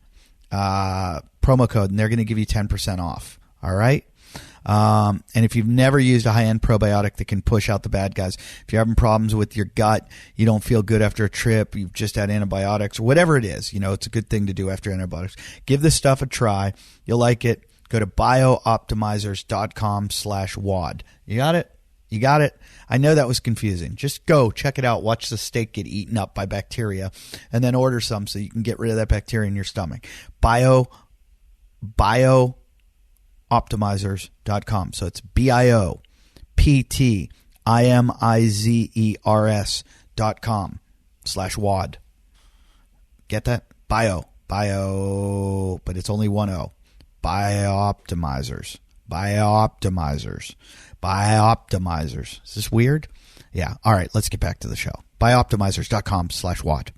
Speaker 1: promo code, and they're going to give you 10% off. All right? And if you've never used a high-end probiotic that can push out the bad guys, if you're having problems with your gut, you don't feel good after a trip, you've just had antibiotics, whatever it is, it's a good thing to do after antibiotics. Give this stuff a try. You'll like it. Go to biooptimizers.com/WOD. You got it? You got it? I know that was confusing. Just go check it out. Watch the steak get eaten up by bacteria, and then order some so you can get rid of that bacteria in your stomach. Biooptimizers.com. So it's BIOPTIMIZERS.com/WOD. Get that? Bio, but it's only one O. Biooptimizers. Is this weird? Yeah. All right, let's get back to the show. Biooptimizers.com/WOD.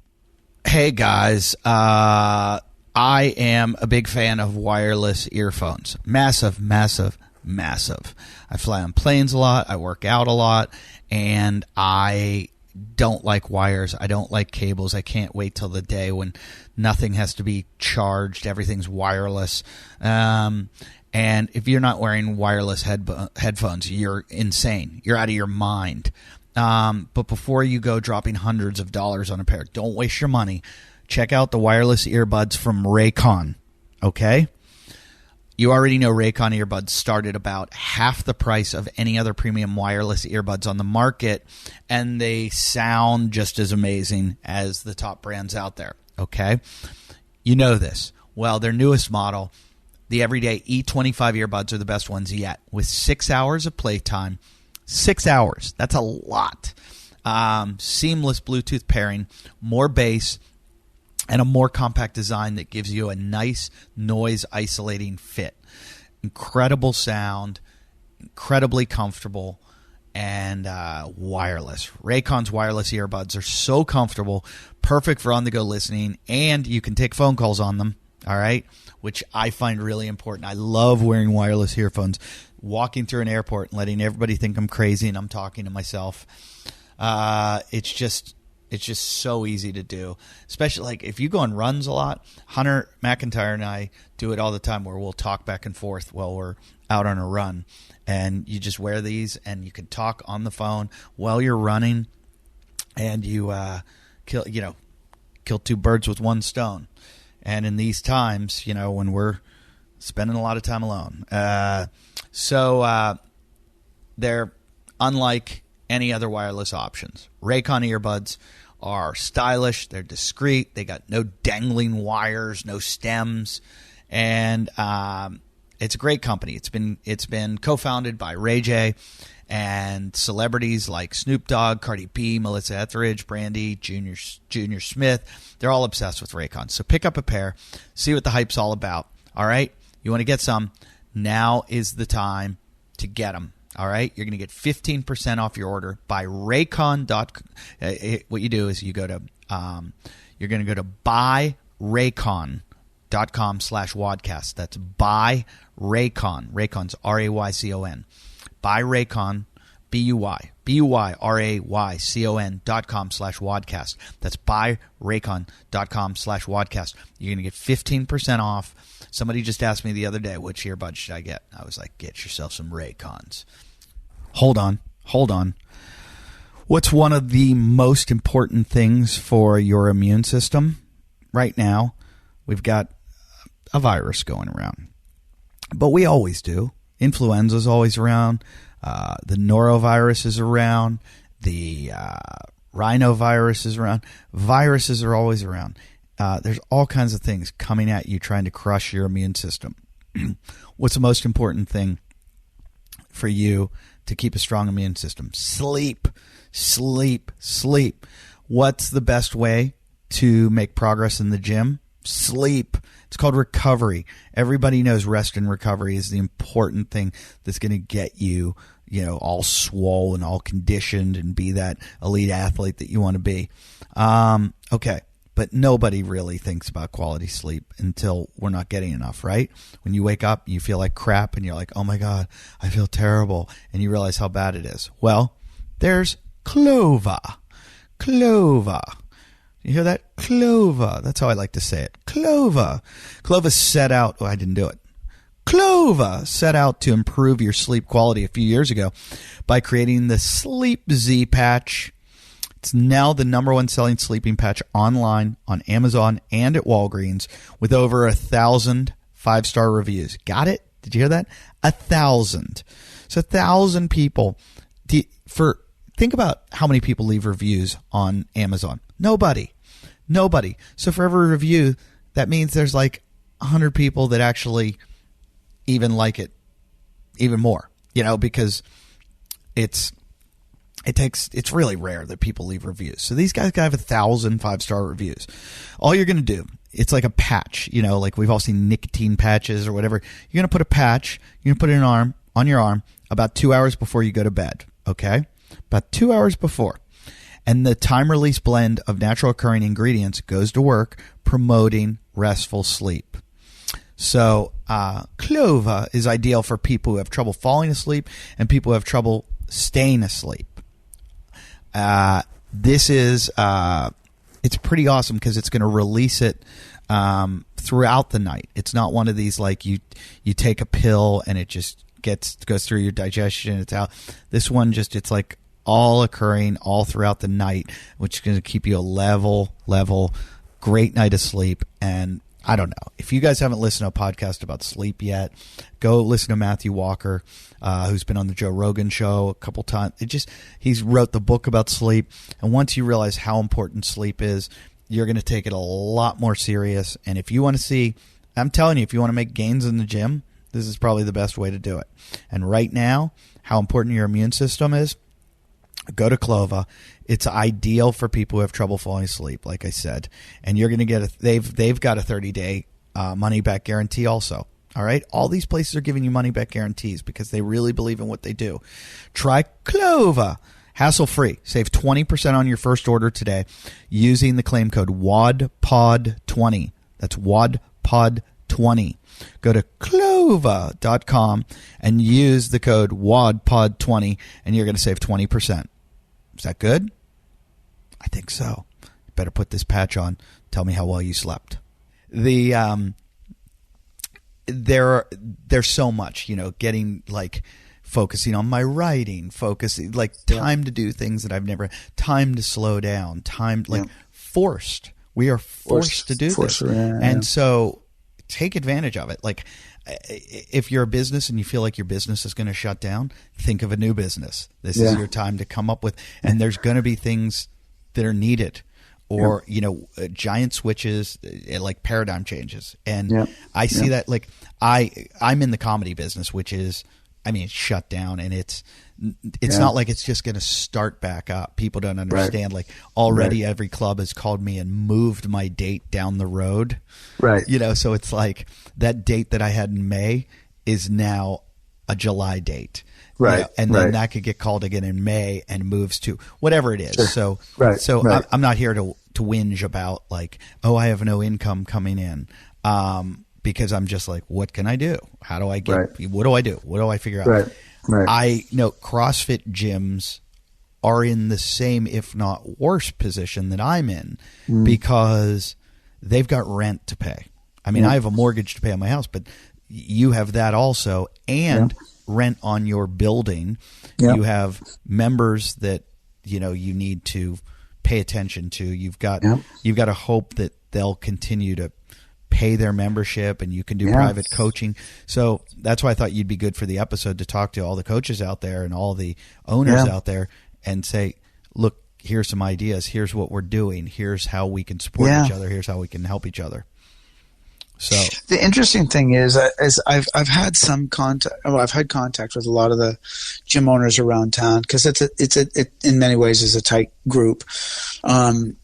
Speaker 1: Hey guys, I am a big fan of wireless earphones. Massive. I fly on planes a lot. I work out a lot. And I don't like wires. I don't like cables. I can't wait till the day when nothing has to be charged. Everything's wireless. And if you're not wearing wireless headphones, you're insane. You're out of your mind. But before you go dropping hundreds of dollars on a pair, don't waste your money. Check out the wireless earbuds from Raycon, okay? You already know Raycon earbuds start at about half the price of any other premium wireless earbuds on the market, and they sound just as amazing as the top brands out there, okay? You know this. Well, their newest model, the everyday E25 earbuds, are the best ones yet, with 6 hours of playtime. 6 hours. That's a lot. Seamless Bluetooth pairing, more bass, and a more compact design that gives you a nice noise isolating fit. Incredible sound, incredibly comfortable, and wireless. Raycon's wireless earbuds are so comfortable, perfect for on-the-go listening, and you can take phone calls on them, all right, which I find really important. I love wearing wireless earphones, walking through an airport and letting everybody think I'm crazy and I'm talking to myself. It's just so easy to do, especially like if you go on runs a lot. Hunter McIntyre and I do it all the time where we'll talk back and forth while we're out on a run, and you just wear these and you can talk on the phone while you're running, and you kill two birds with one stone. And in these times, when we're spending a lot of time alone, so they're unlike any other wireless options. Raycon earbuds are stylish. They're discreet. They got no dangling wires, no stems, and it's a great company. It's been co-founded by Ray J and celebrities like Snoop Dogg, Cardi B, Melissa Etheridge, Brandy, Junior Smith. They're all obsessed with Raycon. So pick up a pair, see what the hype's all about. All right? You want to get some? Now is the time to get them. All right? You're going to get 15% off your order by Raycon.com. What you do is you go to you're going to go to buyraycon.com/wadcast. That's buy Raycon. Raycon's RAYCON. Buy Raycon, BUYRAYCON.com/wadcast. That's buyraycon.com/wadcast. You're going to get 15% off. Somebody just asked me the other day, which earbud should I get? I was like, get yourself some Raycons. Hold on. What's one of the most important things for your immune system right now? We've got a virus going around, but we always do. Influenza's always around. The norovirus is around. The rhinovirus is around. Viruses are always around. There's all kinds of things coming at you trying to crush your immune system. What's the most important thing for you to keep a strong immune system? Sleep. What's the best way to make progress in the gym? Sleep. It's called recovery. Everybody knows rest and recovery is the important thing that's going to get you, all swollen, all conditioned, and be that elite athlete that you want to be. Okay. But nobody really thinks about quality sleep until we're not getting enough, right? When you wake up, you feel like crap, and you're like, oh my God, I feel terrible. And you realize how bad it is. Well, there's Clova. You hear that? Clova. That's how I like to say it. Clova. Clova set out. Oh, I didn't do it. Clova set out to improve your sleep quality a few years ago by creating the Sleep Z patch. It's now the #1 selling sleeping patch online on Amazon and at Walgreens with over 1,000 5-star reviews. Got it? Did you hear that? 1,000. So 1,000 people. Think about how many people leave reviews on Amazon. Nobody. So for every review, that means there's like 100 people that actually even like it even more, because it's really rare that people leave reviews. So these guys have 1,000 5-star reviews. All you're going to do, it's like a patch, like we've all seen nicotine patches or whatever. You're going to put a patch, you're going to put it on your arm about 2 hours before you go to bed, okay? About 2 hours before. And the time-release blend of natural occurring ingredients goes to work promoting restful sleep. So Clova is ideal for people who have trouble falling asleep and people who have trouble staying asleep. This is it's pretty awesome because it's going to release it throughout the night. It's not one of these like you take a pill and it just goes through your digestion. It's out. This one it's like all occurring all throughout the night, which is going to keep you a level, great night of sleep. And I don't know. If you guys haven't listened to a podcast about sleep yet, go listen to Matthew Walker, who's been on the Joe Rogan show a couple times. He's wrote the book about sleep. And once you realize how important sleep is, you're going to take it a lot more serious. And if you want to see, I'm telling you, if you want to make gains in the gym, this is probably the best way to do it. And right now, how important your immune system is, go to Clova. It's ideal for people who have trouble falling asleep, like I said. And you're going to get they've got a 30-day money-back guarantee also. All right? All these places are giving you money-back guarantees because they really believe in what they do. Try Clova. Hassle-free. Save 20% on your first order today using the claim code WADPOD20. That's WADPOD20. Go to Clova.com and use the code WADPOD20 and you're going to save 20%. Is that good? I think so. Better put this patch on. Tell me how well you slept. There's so much, getting like focusing on my writing, focusing like time to do things that I've never, time to slow down, forced. We are forced to do this. And so take advantage of it. Like if you're a business and you feel like your business is going to shut down, think of a new business. This is your time to come up with, and there's going to be things that are needed, or giant switches, like paradigm changes. And I see that, like I'm in the comedy business, which is, it's shut down, and it's not like it's just going to start back up. People don't understand. Like already every club has called me and moved my date down the road. Right. So it's like that date that I had in May is now a July date. Right. And then that could get called again in May and moves to whatever it is. Sure. So I'm not here to whinge about like, oh, I have no income coming in. Because I'm just like, what can I do? How do I get, what do I do? What do I figure out? I know CrossFit gyms are in the same, if not worse position that I'm in, because they've got rent to pay. I have a mortgage to pay on my house, but you have that also, and rent on your building. You have members that, you need to pay attention to. You've got to hope that they'll continue to pay their membership, and you can do private coaching. So that's why I thought you'd be good for the episode, to talk to all the coaches out there and all the owners out there and say, look, here's some ideas. Here's what we're doing. Here's how we can support each other. Here's how we can help each other. So
Speaker 2: the interesting thing is I've had some contact. Well, I've had contact with a lot of the gym owners around town, because it in many ways is a tight group, and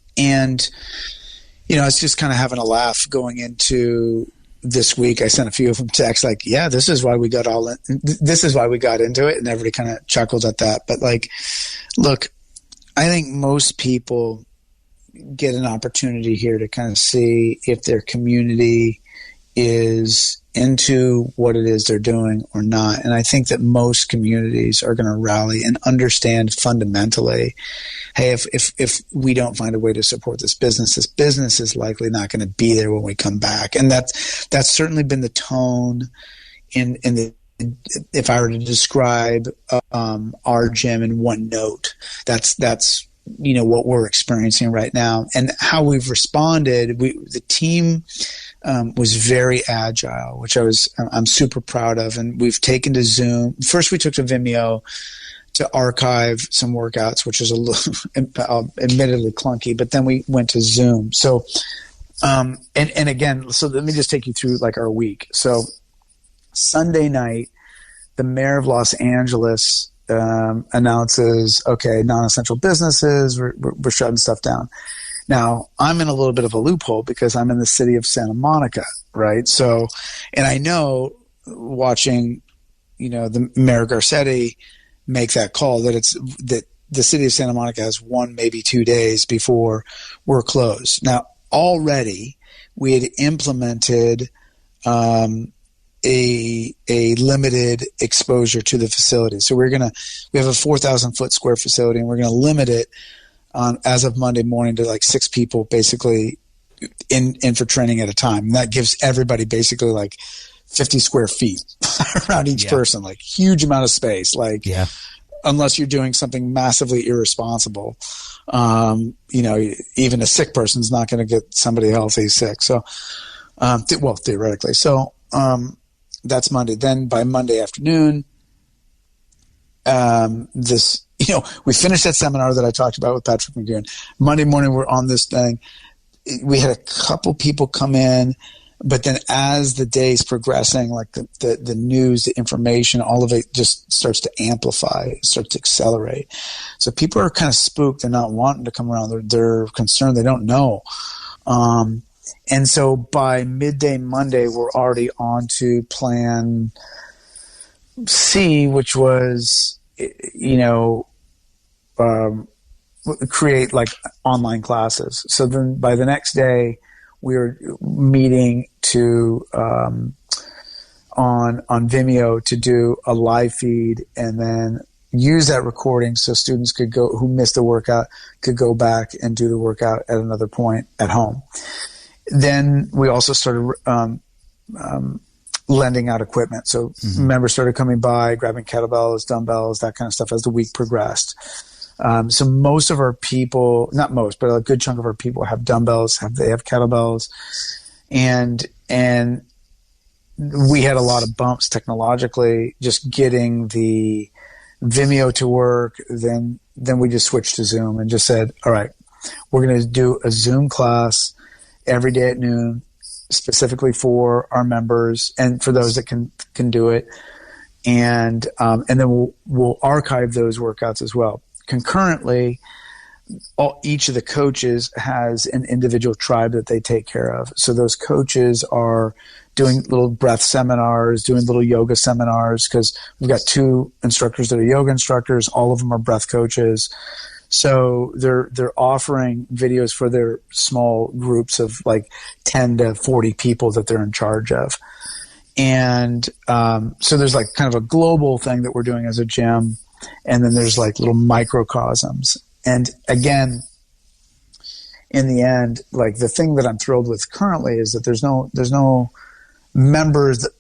Speaker 2: it's just kind of having a laugh going into this week. I sent a few of them texts like, this is why we got into it, and everybody kind of chuckled at that. But like, look, I think most people get an opportunity here to kind of see if their community is into what it is they're doing or not. And I think that most communities are going to rally and understand fundamentally, hey, if we don't find a way to support this business is likely not going to be there when we come back. And that's certainly been the tone in the, if I were to describe our gym in one note, that's what we're experiencing right now. And how we've responded, the team was very agile, which I'm super proud of. And we've taken to Zoom. First, we took to Vimeo to archive some workouts, which is a little admittedly clunky, but then we went to Zoom. So, and again, so let me just take you through like our week. So Sunday night, the mayor of Los Angeles announces, okay, non-essential businesses, we're shutting stuff down. Now, I'm in a little bit of a loophole because I'm in the city of Santa Monica, right? So, and I know watching, the Mayor Garcetti make that call that the city of Santa Monica has 1, maybe 2 days before we're closed. Now, already we had implemented a limited exposure to the facility. So we have a 4,000 square facility, and we're going to limit it as of Monday morning to like 6 people basically in for training at a time. And that gives everybody basically like 50 square feet around each person, like huge amount of space. Like, unless you're doing something massively irresponsible, even a sick person's not going to get somebody healthy sick. So, theoretically. So, that's Monday. Then by Monday afternoon, we finished that seminar that I talked about with Patrick McGoon. Monday morning, we're on this thing. We had a couple people come in, but then as the day's progressing, like the news, the information, all of it just starts to amplify, starts to accelerate. So people are kind of spooked and not wanting to come around. They're concerned. They don't know. And so by midday Monday, we're already on to plan C, which was, create like online classes. So then by the next day, we were meeting to on Vimeo to do a live feed, and then use that recording so students could go, who missed the workout, could go back and do the workout at another point at home. Then we also started lending out equipment. So members started coming by, grabbing kettlebells, dumbbells, that kind of stuff as the week progressed. So most of our people, not most, but a good chunk of our people have dumbbells, they have kettlebells. And we had a lot of bumps technologically, just getting the Vimeo to work. Then we just switched to Zoom and just said, all right, we're going to do a Zoom class every day at noon, specifically for our members and for those that can do it. And then we'll archive those workouts as well. Concurrently, each of the coaches has an individual tribe that they take care of. So those coaches are doing little breath seminars, doing little yoga seminars, because we've got 2 instructors that are yoga instructors. All of them are breath coaches. So they're offering videos for their small groups of like 10 to 40 people that they're in charge of. And so there's like kind of a global thing that we're doing as a gym, and then there's like little microcosms. And again, in the end, like the thing that I'm thrilled with currently is that there's no members that,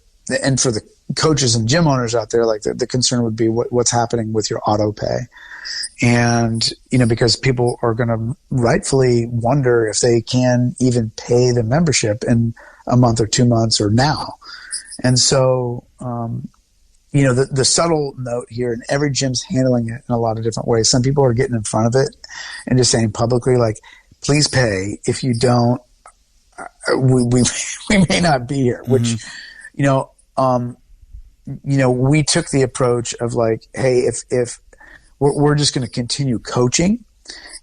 Speaker 2: and for the coaches and gym owners out there, like the concern would be what's happening with your auto pay. And, because people are going to rightfully wonder if they can even pay the membership in a month or 2 months or now. And so, the subtle note here, and every gym's handling it in a lot of different ways. Some people are getting in front of it and just saying publicly, like, please pay. If you don't, we may not be here, which, we took the approach of like, hey, if we're just going to continue coaching,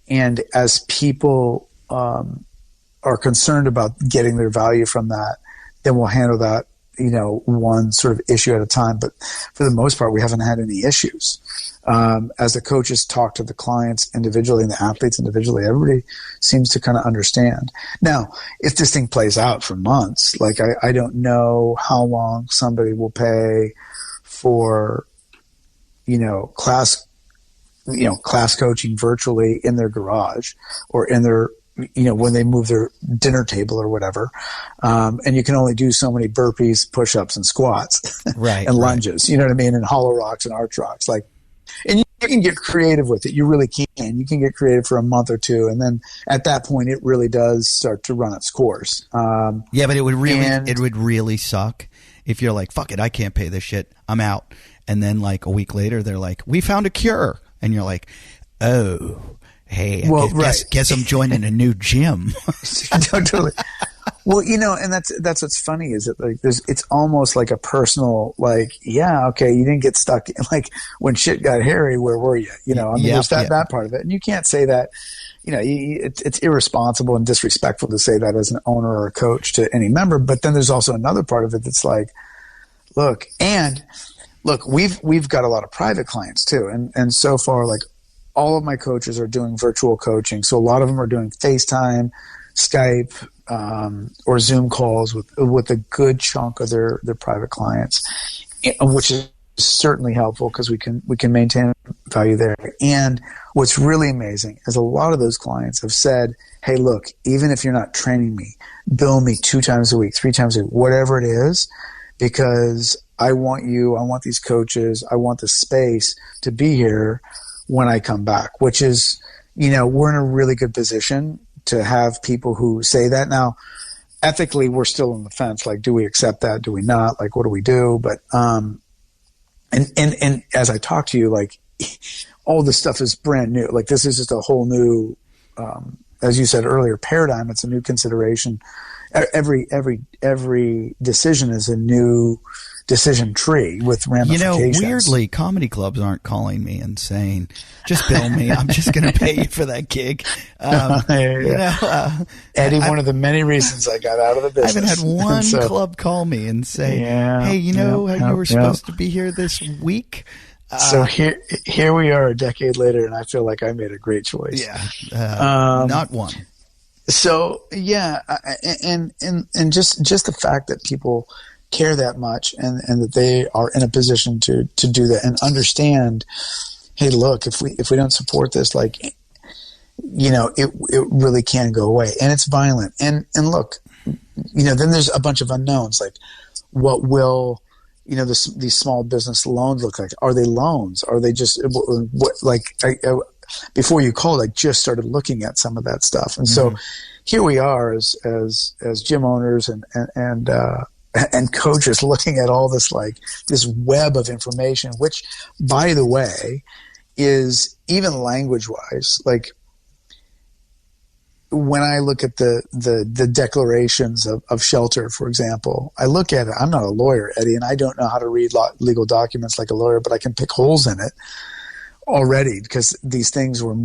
Speaker 2: and as people are concerned about getting their value from that, then we'll handle that, one sort of issue at a time. But for the most part, we haven't had any issues. As the coaches talk to the clients individually and the athletes individually, everybody seems to kind of understand. Now, if this thing plays out for months, like I don't know how long somebody will pay for, class coaching virtually in their garage or in their, when they move their dinner table or whatever. And you can only do so many burpees, push-ups, and squats,
Speaker 1: right,
Speaker 2: and lunges, you know what I mean? And hollow rocks and arch rocks. Like, and you can get creative with it. You really can. You can get creative for a month or two. And then at that point, it really does start to run its course.
Speaker 1: Yeah, but it would really suck if you're like, fuck it, I can't pay this shit, I'm out. And then like a week later, they're like, we found a cure. And you're like, oh, hey, guess I'm joining a new gym.
Speaker 2: Totally. Well, and that's what's funny is that like it's almost like a personal, like, yeah, okay, you didn't get stuck in, like when shit got hairy, where were you? There's that part of it. And you can't say that, it's irresponsible and disrespectful to say that as an owner or a coach to any member. But then there's also another part of it that's like, look, we've got a lot of private clients too. And so far, like, all of my coaches are doing virtual coaching. So a lot of them are doing FaceTime, Skype, or Zoom calls with a good chunk of their private clients, which is certainly helpful because we can maintain value there. And what's really amazing is a lot of those clients have said, hey, look, even if you're not training me, bill me 2 times a week, 3 times a week, whatever it is, because I want these coaches, I want the space to be here when I come back, which is, we're in a really good position to have people who say that. Now, ethically, we're still on the fence. Like, do we accept that? Do we not? Like, what do we do? But, and as I talk to you, like, all this stuff is brand new. Like, this is just a whole new, as you said earlier, paradigm. It's a new consideration. Every decision is a new decision tree with ramifications.
Speaker 1: Weirdly, comedy clubs aren't calling me and saying, just bill me. I'm just going to pay you for that gig.
Speaker 2: Eddie, one of the many reasons I got out of the business.
Speaker 1: I haven't had one club call me and say, hey, you were supposed to be here this week?
Speaker 2: So here we are a decade later, and I feel like I made a great choice.
Speaker 1: Yeah. Not one.
Speaker 2: So, yeah, and just the fact that people care that much and that they are in a position to do that and understand, hey, look, if we don't support this, like, it really can go away, and it's violent. And look, then there's a bunch of unknowns, like what will these small business loans look like? Are they loans? Are they just before you called, I just started looking at some of that stuff, and so here we are as gym owners and and coaches looking at all this, like this web of information, which, by the way, is even language wise, like when I look at the declarations of shelter, for example, I look at it. I'm not a lawyer, Eddie, and I don't know how to read legal documents like a lawyer, but I can pick holes in it already because these things were,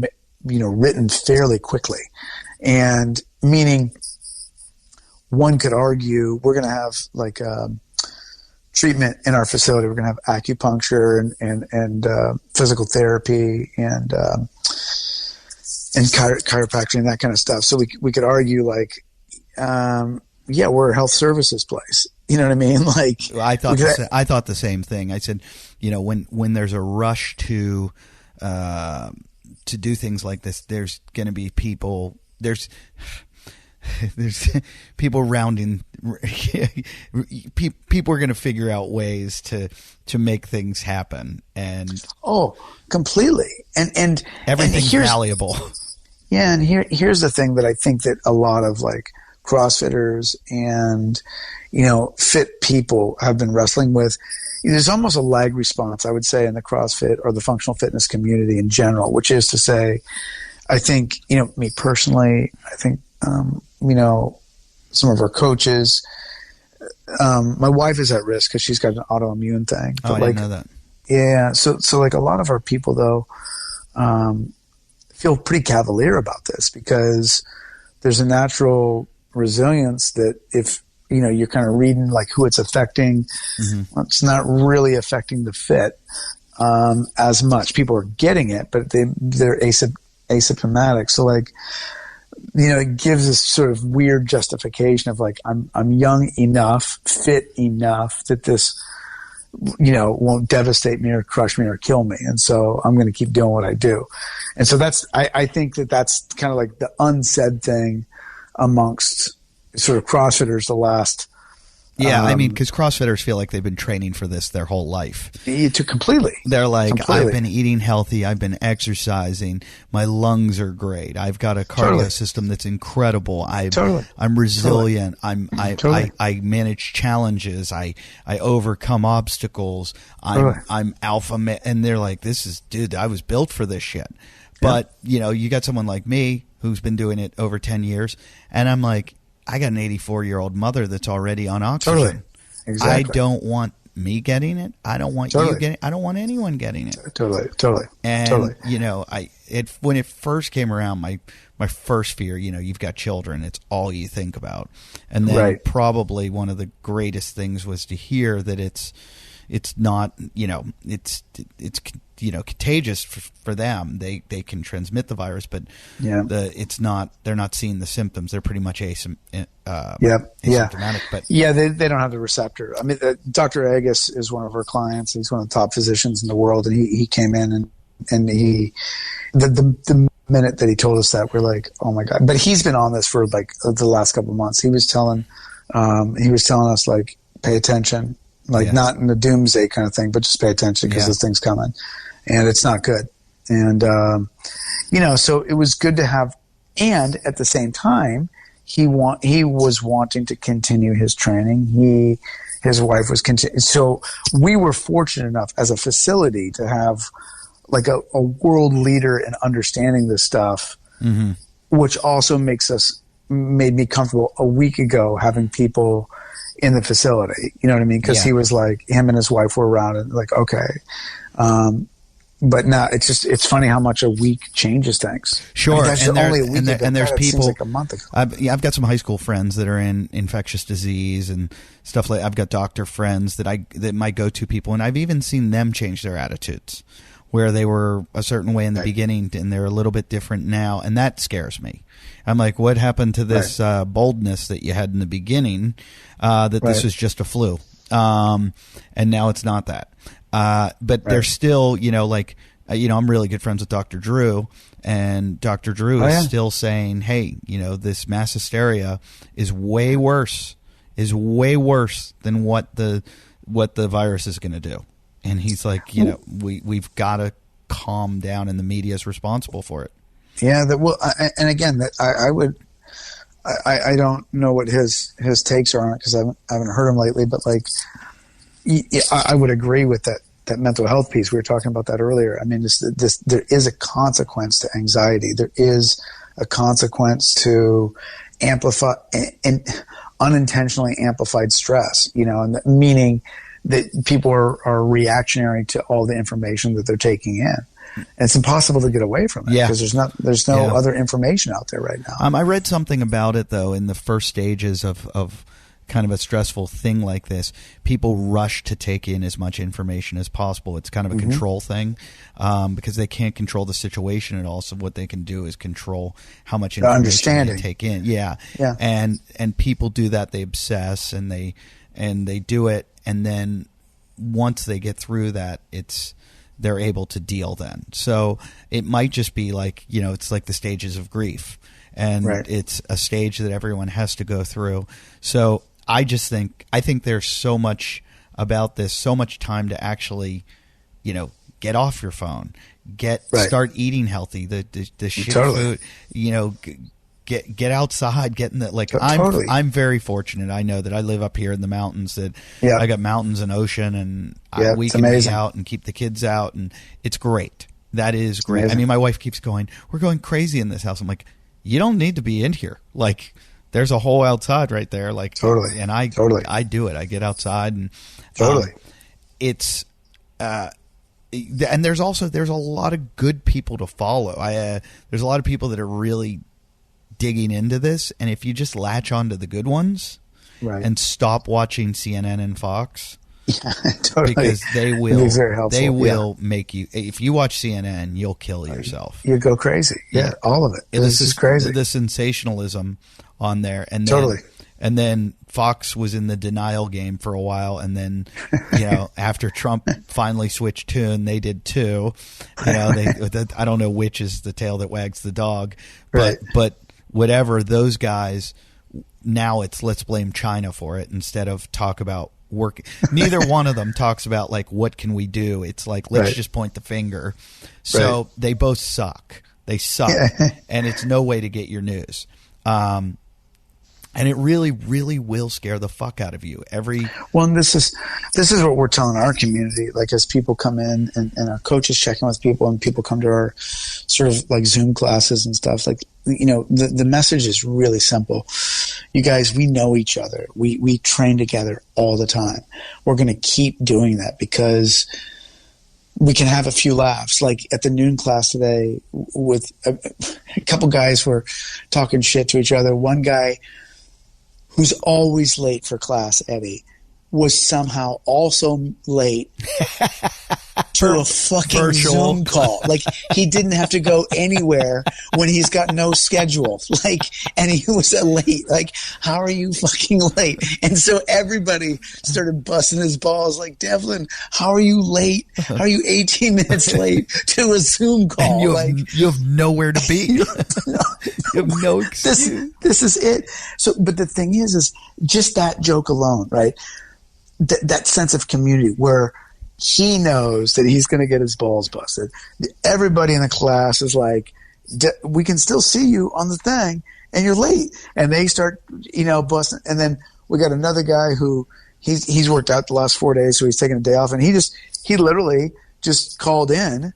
Speaker 2: written fairly quickly. And meaning one could argue we're going to have like treatment in our facility. We're going to have acupuncture and physical therapy and chiropractic and that kind of stuff. So we could argue like, we're a health services place. You know what I mean? Like,
Speaker 1: I thought the same thing. I said, when there's a rush to do things like this, there's going to be people. There's people rounding. People are going to figure out ways to make things happen, and
Speaker 2: completely. And
Speaker 1: everything's malleable.
Speaker 2: Yeah, and here's the thing that I think that a lot of like CrossFitters and fit people have been wrestling with. There's almost a lag response, I would say, in the CrossFit or the functional fitness community in general, which is to say, I think, me personally, I think, some of our coaches, my wife is at risk because she's got an autoimmune thing.
Speaker 1: But I didn't know that.
Speaker 2: Yeah. So like a lot of our people though, feel pretty cavalier about this because there's a natural resilience that if, you're kind of reading like who it's affecting, it's not really affecting the fit, as much. People are getting it, but they're asymptomatic. So like, it gives this sort of weird justification of like, I'm young enough, fit enough that this, won't devastate me or crush me or kill me. And so I'm going to keep doing what I do. And so I think that's kind of like the unsaid thing amongst sort of CrossFitters the last.
Speaker 1: Yeah, I mean, because CrossFitters feel like they've been training for this their whole life.
Speaker 2: Completely.
Speaker 1: They're like, I've been eating healthy. I've been exercising. My lungs are great. I've got a cardio system that's incredible. I'm resilient. I manage challenges. I overcome obstacles. I'm alpha. And they're like, dude, I was built for this shit. But, you got someone like me who's been doing it over 10 years. And I'm like, I got an 84-year-old mother that's already on oxygen.
Speaker 2: Totally. Exactly.
Speaker 1: I don't want me getting it. I don't want you getting it. I don't want anyone getting it.
Speaker 2: Totally.
Speaker 1: And, when it first came around, my first fear, you've got children. It's all you think about. And then probably one of the greatest things was to hear that it's not, it's contagious for them. They can transmit the virus, but they're not seeing the symptoms. They're pretty much asymptomatic. But
Speaker 2: they don't have the receptor. I mean, Dr. Agus is one of our clients. He's one of the top physicians in the world, and he came in and he the minute that he told us that, we're like, oh my God. But he's been on this for like the last couple of months. He was telling us like, pay attention. Like not in the doomsday kind of thing, but just pay attention because this thing's coming, and it's not good. And so it was good to have. And at the same time, he was wanting to continue his training. His wife was continuing. So we were fortunate enough as a facility to have like a world leader in understanding this stuff, which also made me comfortable a week ago having people in the facility, you know what I mean? Because he was like, him and his wife were around and like, okay. But now it's funny how much a week changes things.
Speaker 1: Sure.
Speaker 2: I mean, only a week ago.
Speaker 1: And there's people,
Speaker 2: like a month ago.
Speaker 1: I've got some high school friends that are in infectious disease and stuff like, I've got doctor friends that my go-to people. And I've even seen them change their attitudes where they were a certain way in the beginning and they're a little bit different now. And that scares me. I'm like, what happened to this boldness that you had in the beginning, this was just a flu? And now it's not that. But there's still, I'm really good friends with Dr. Drew, and Dr. Drew is still saying, hey, this mass hysteria is way worse than what the virus is going to do. And he's like, we've got to calm down, and the media is responsible for it.
Speaker 2: Yeah, and again, that I I don't know what his takes are on it because I haven't heard him lately. But like, I would agree with that mental health piece. We were talking about that earlier. I mean, there is a consequence to anxiety. There is a consequence to amplify and unintentionally amplified stress. And meaning that people are reactionary to all the information that they're taking in. And it's impossible to get away from it because there's no other information out there right now.
Speaker 1: I read something about it though in the first stages of kind of a stressful thing like this. People rush to take in as much information as possible. It's kind of a control thing because they can't control the situation at all. So what they can do is control how much information they take in. Yeah. And people do that. They obsess and they do it, and then once they get through that, they're able to deal then. So it might just be like, it's like the stages of grief, and it's a stage that everyone has to go through. So I think there's so much about this, so much time to actually, get off your phone, start eating healthy, the shit food, get outside, get in the, like, I'm very fortunate. I know that I live up here in the mountains, that I got mountains and ocean, and we can be out and keep the kids out, and it's great. That is great. Amazing. I mean, my wife keeps going, we're going crazy in this house. I'm like, you don't need to be in here. Like, there's a hole outside right there. Like, and I do it. I get outside and it's, and there's a lot of good people to follow. There's a lot of people that are really digging into this, and if you just latch on to the good ones and stop watching CNN and Fox, because they will make you, if you watch CNN, you'll kill yourself.
Speaker 2: You go crazy. All of it. This is crazy.
Speaker 1: The sensationalism on there, and then Fox was in the denial game for a while, and then after Trump finally switched tune, they did too. I don't know which is the tail that wags the dog, but whatever, those guys, now it's let's blame China for it instead of talk about work. Neither one of them talks about, like, what can we do? It's like, let's just point the finger. So they both suck. They suck. And it's no way to get your news. And it really, really will scare the fuck out of you.
Speaker 2: Well, this is what we're telling our community. Like, as people come in and our coaches check in with people, and people come to our sort of like Zoom classes and stuff, like, the message is really simple. You guys, we know each other. We train together all the time. We're going to keep doing that because we can have a few laughs. Like at the noon class today, with a couple guys were talking shit to each other. One guy, who's always late for class, Eddie, was somehow also late to a fucking
Speaker 1: virtual
Speaker 2: Zoom call. Like, he didn't have to go anywhere when he's got no schedule. Like, and he was late. Like, how are you fucking late? And so everybody started busting his balls. Like, Devlin, how are you late? How are you 18 minutes late to a Zoom call?
Speaker 1: And you have nowhere to be. You have no excuse.
Speaker 2: This is it. So, but the thing is just that joke alone, right? That sense of community where he knows that he's going to get his balls busted. Everybody in the class is like, we can still see you on the thing, and you're late. And they start, busting. And then we got another guy who he's worked out the last 4 days, so he's taking a day off, and he literally just called in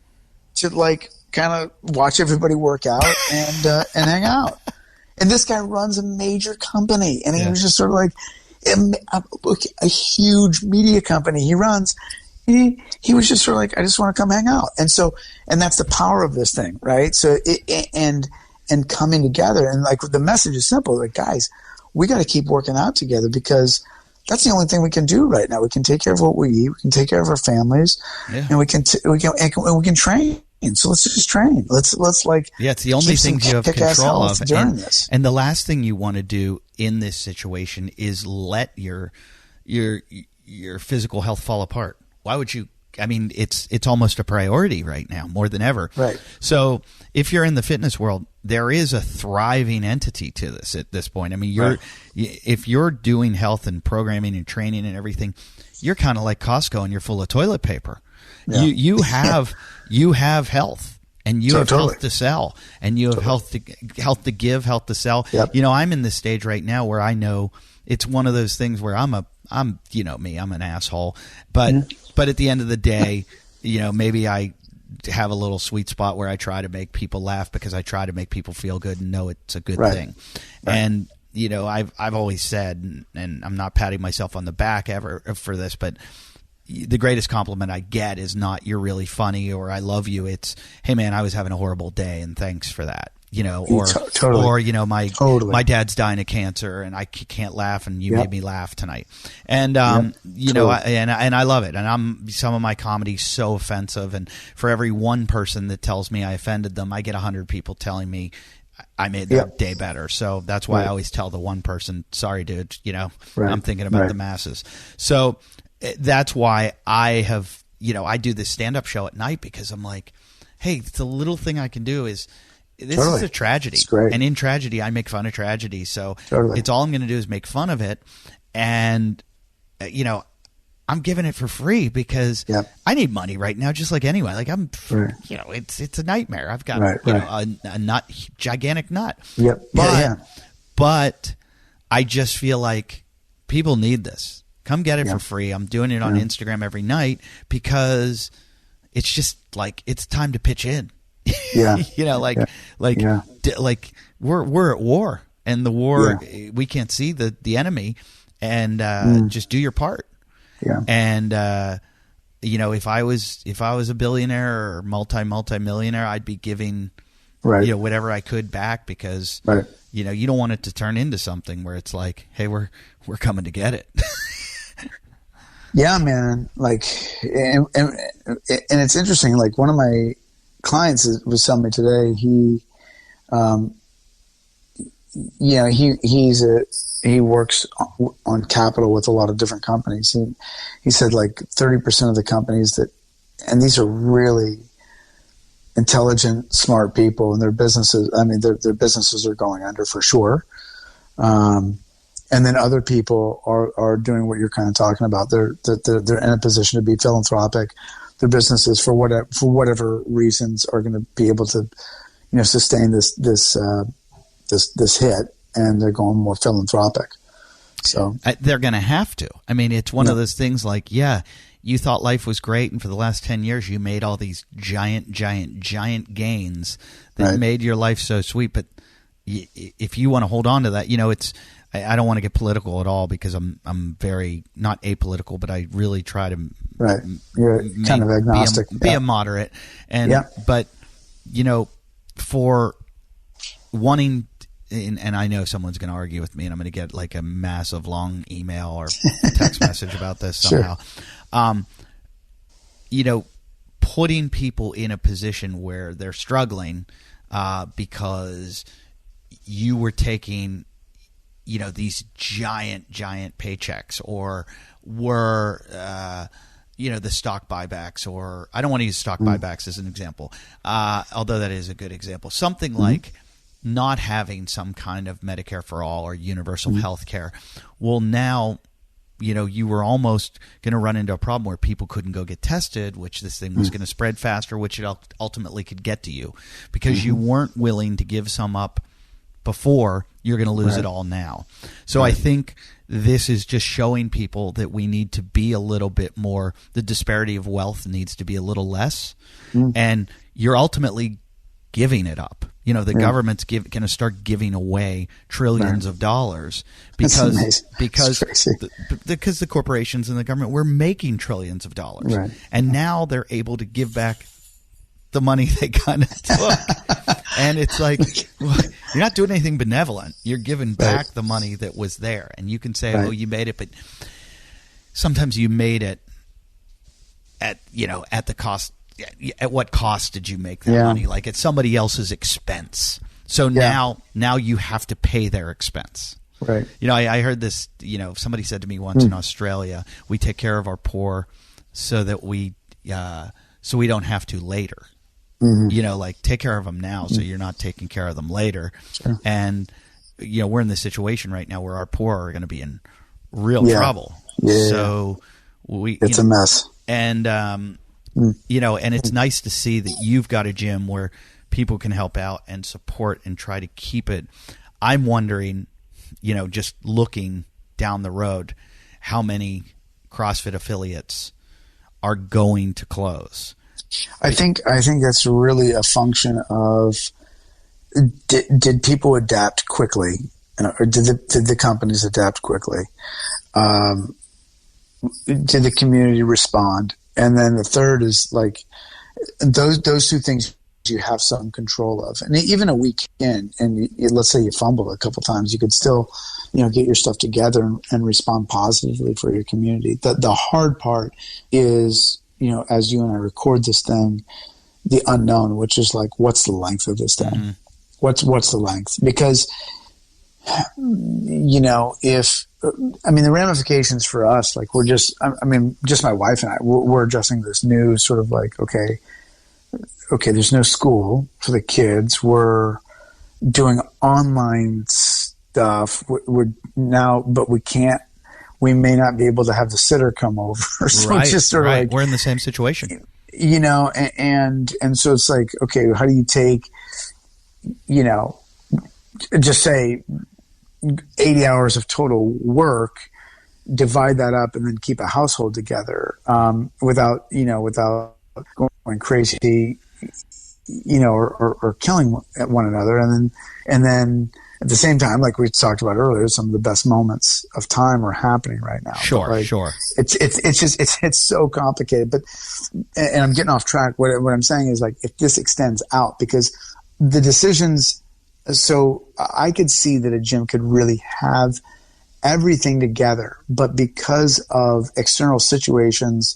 Speaker 2: to, like, kind of watch everybody work out and hang out. And this guy runs a major company, and he was just sort of like, a huge media company he runs. He was just sort of like, I just want to come hang out. And so, and that's the power of this thing, right? So and coming together, and like the message is simple, like, guys, we got to keep working out together because that's the only thing we can do right now. We can take care of what we eat, we can take care of our families, and we can train. And so let's just train. Let's like,
Speaker 1: it's the only things you have control of
Speaker 2: during this.
Speaker 1: And the last thing you want to do in this situation is let your physical health fall apart. Why would you? I mean, it's almost a priority right now, more than ever.
Speaker 2: Right.
Speaker 1: So if you're in the fitness world, there is a thriving entity to this at this point. I mean, if you're doing health and programming and training and everything, you're kind of like Costco and you're full of toilet paper. Yeah. You have health, And you have
Speaker 2: totally.
Speaker 1: health to sell, and you have health to give, health to sell.
Speaker 2: Yep.
Speaker 1: You know, I'm in this stage right now where I know it's one of those things where I'm you know me, I'm an asshole, but at the end of the day, you know, maybe I have a little sweet spot where I try to make people laugh because I try to make people feel good and know it's a good thing. Right. And you know, I've always said, and I'm not patting myself on the back ever for this, but the greatest compliment I get is not "you're really funny" or "I love you." It's, "Hey man, I was having a horrible day and thanks for that." You know, or
Speaker 2: totally.
Speaker 1: Or you know, my dad's dying of cancer and I can't laugh and you made me laugh tonight. And you know, and I love it. And some of my comedy's so offensive, and for every one person that tells me I offended them, I get 100 people telling me I made their day better. So that's why I always tell the one person, "Sorry, dude, you know, I'm thinking about the masses." So that's why I have, you know, I do this stand-up show at night because I'm like, hey, the little thing I can do is, this is a tragedy.
Speaker 2: It's great.
Speaker 1: And in tragedy, I make fun of tragedy. So it's all I'm going to do is make fun of it. And, you know, I'm giving it for free because I need money right now, just like anyone. Like you know, it's a nightmare. I've got you know, a nut, gigantic nut. But I just feel like people need this. Come get it for free. I'm doing it on Instagram every night because it's just like, it's time to pitch in. You know, like we're at war, and the war, we can't see the enemy, and just do your part. And you know, if I was a billionaire or multi-millionaire, I'd be giving you know, whatever I could back because you know, you don't want it to turn into something where it's like, hey, we're coming to get it.
Speaker 2: Yeah, man. Like, and it's interesting. Like, one of my clients was telling me today, he works on capital with a lot of different companies. He said like 30% of the companies and these are really intelligent, smart people, and their businesses, I mean, their businesses are going under for sure. And then other people are doing what you're kind of talking about. They're in a position to be philanthropic. Their businesses, for whatever reasons, are going to be able to, you know, sustain this hit, and they're going more philanthropic. So
Speaker 1: they're going to have to. I mean, it's one of those things like, you thought life was great, and for the last 10 years you made all these giant gains that made your life so sweet. But if you want to hold on to that, you know, I don't want to get political at all because I'm very not apolitical, but I really try to
Speaker 2: You're kind of agnostic.
Speaker 1: Be a moderate, and but you know, for wanting, and I know someone's going to argue with me, and I'm going to get like a massive long email or text message about this somehow. You know, putting people in a position where they're struggling because you were taking, you know, these giant paychecks, or were, you know, the stock buybacks, or I don't want to use stock buybacks as an example, although that is a good example. Something like not having some kind of Medicare for all or universal health care. Well, now, you know, you were almost going to run into a problem where people couldn't go get tested, which this thing was going to spread faster, which it ultimately could get to you because you weren't willing to give some up before. You're going to lose it all now. So I think this is just showing people that we need to be a little bit more, the disparity of wealth needs to be a little less, and you're ultimately giving it up. You know, the government's going to start giving away trillions of dollars because the corporations and the government were making trillions of dollars, and now they're able to give back the money they kind of took. And it's like, well, you're not doing anything benevolent. You're giving back the money that was there. And you can say, oh, you made it, but sometimes you made it at, you know, at the cost. At what cost did you make that money? Like at somebody else's expense. So now you have to pay their expense. Right. You know, I heard this, you know, somebody said to me once in Australia, we take care of our poor so that we don't have to later. You know, like take care of them now so you're not taking care of them later. Sure. And, you know, we're in this situation right now where our poor are going to be in real trouble. So it's a mess. And And it's nice to see that you've got a gym where people can help out and support and try to keep it. I'm wondering, just looking down the road, how many CrossFit affiliates are going to close.
Speaker 2: I think that's really a function of did people adapt quickly, or did the companies adapt quickly? Did the community respond? And then the third is like those two things you have some control of. And even a week in, and let's say you fumbled a couple times, you could still, get your stuff together and respond positively for your community. The hard part is, as you and I record this thing, the unknown, which is like, what's the length of this thing? Mm-hmm. What's the length? Because, the ramifications for us, like just my wife and I, we're adjusting this new sort of like, okay, there's no school for the kids. We're doing online stuff. But we may not be able to have the sitter come over. So
Speaker 1: right,
Speaker 2: it's just sort of like,
Speaker 1: we're in the same situation.
Speaker 2: And so it's like, okay, how do you take, just say 80 hours of total work, divide that up, and then keep a household together, without going crazy, or killing one another. And then at the same time, like we talked about earlier, some of the best moments of time are happening right now.
Speaker 1: Sure.
Speaker 2: It's so complicated, and I'm getting off track. What I'm saying is, like, if this extends out, because the decisions, so I could see that a gym could really have everything together, but because of external situations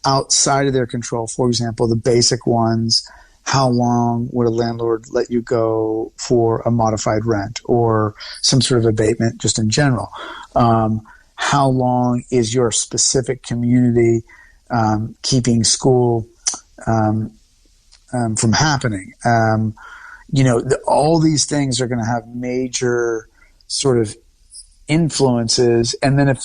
Speaker 2: outside of their control, for example, the basic ones, how long would a landlord let you go for a modified rent or some sort of abatement just in general? How long is your specific community keeping school from happening? All these things are going to have major sort of influences. And then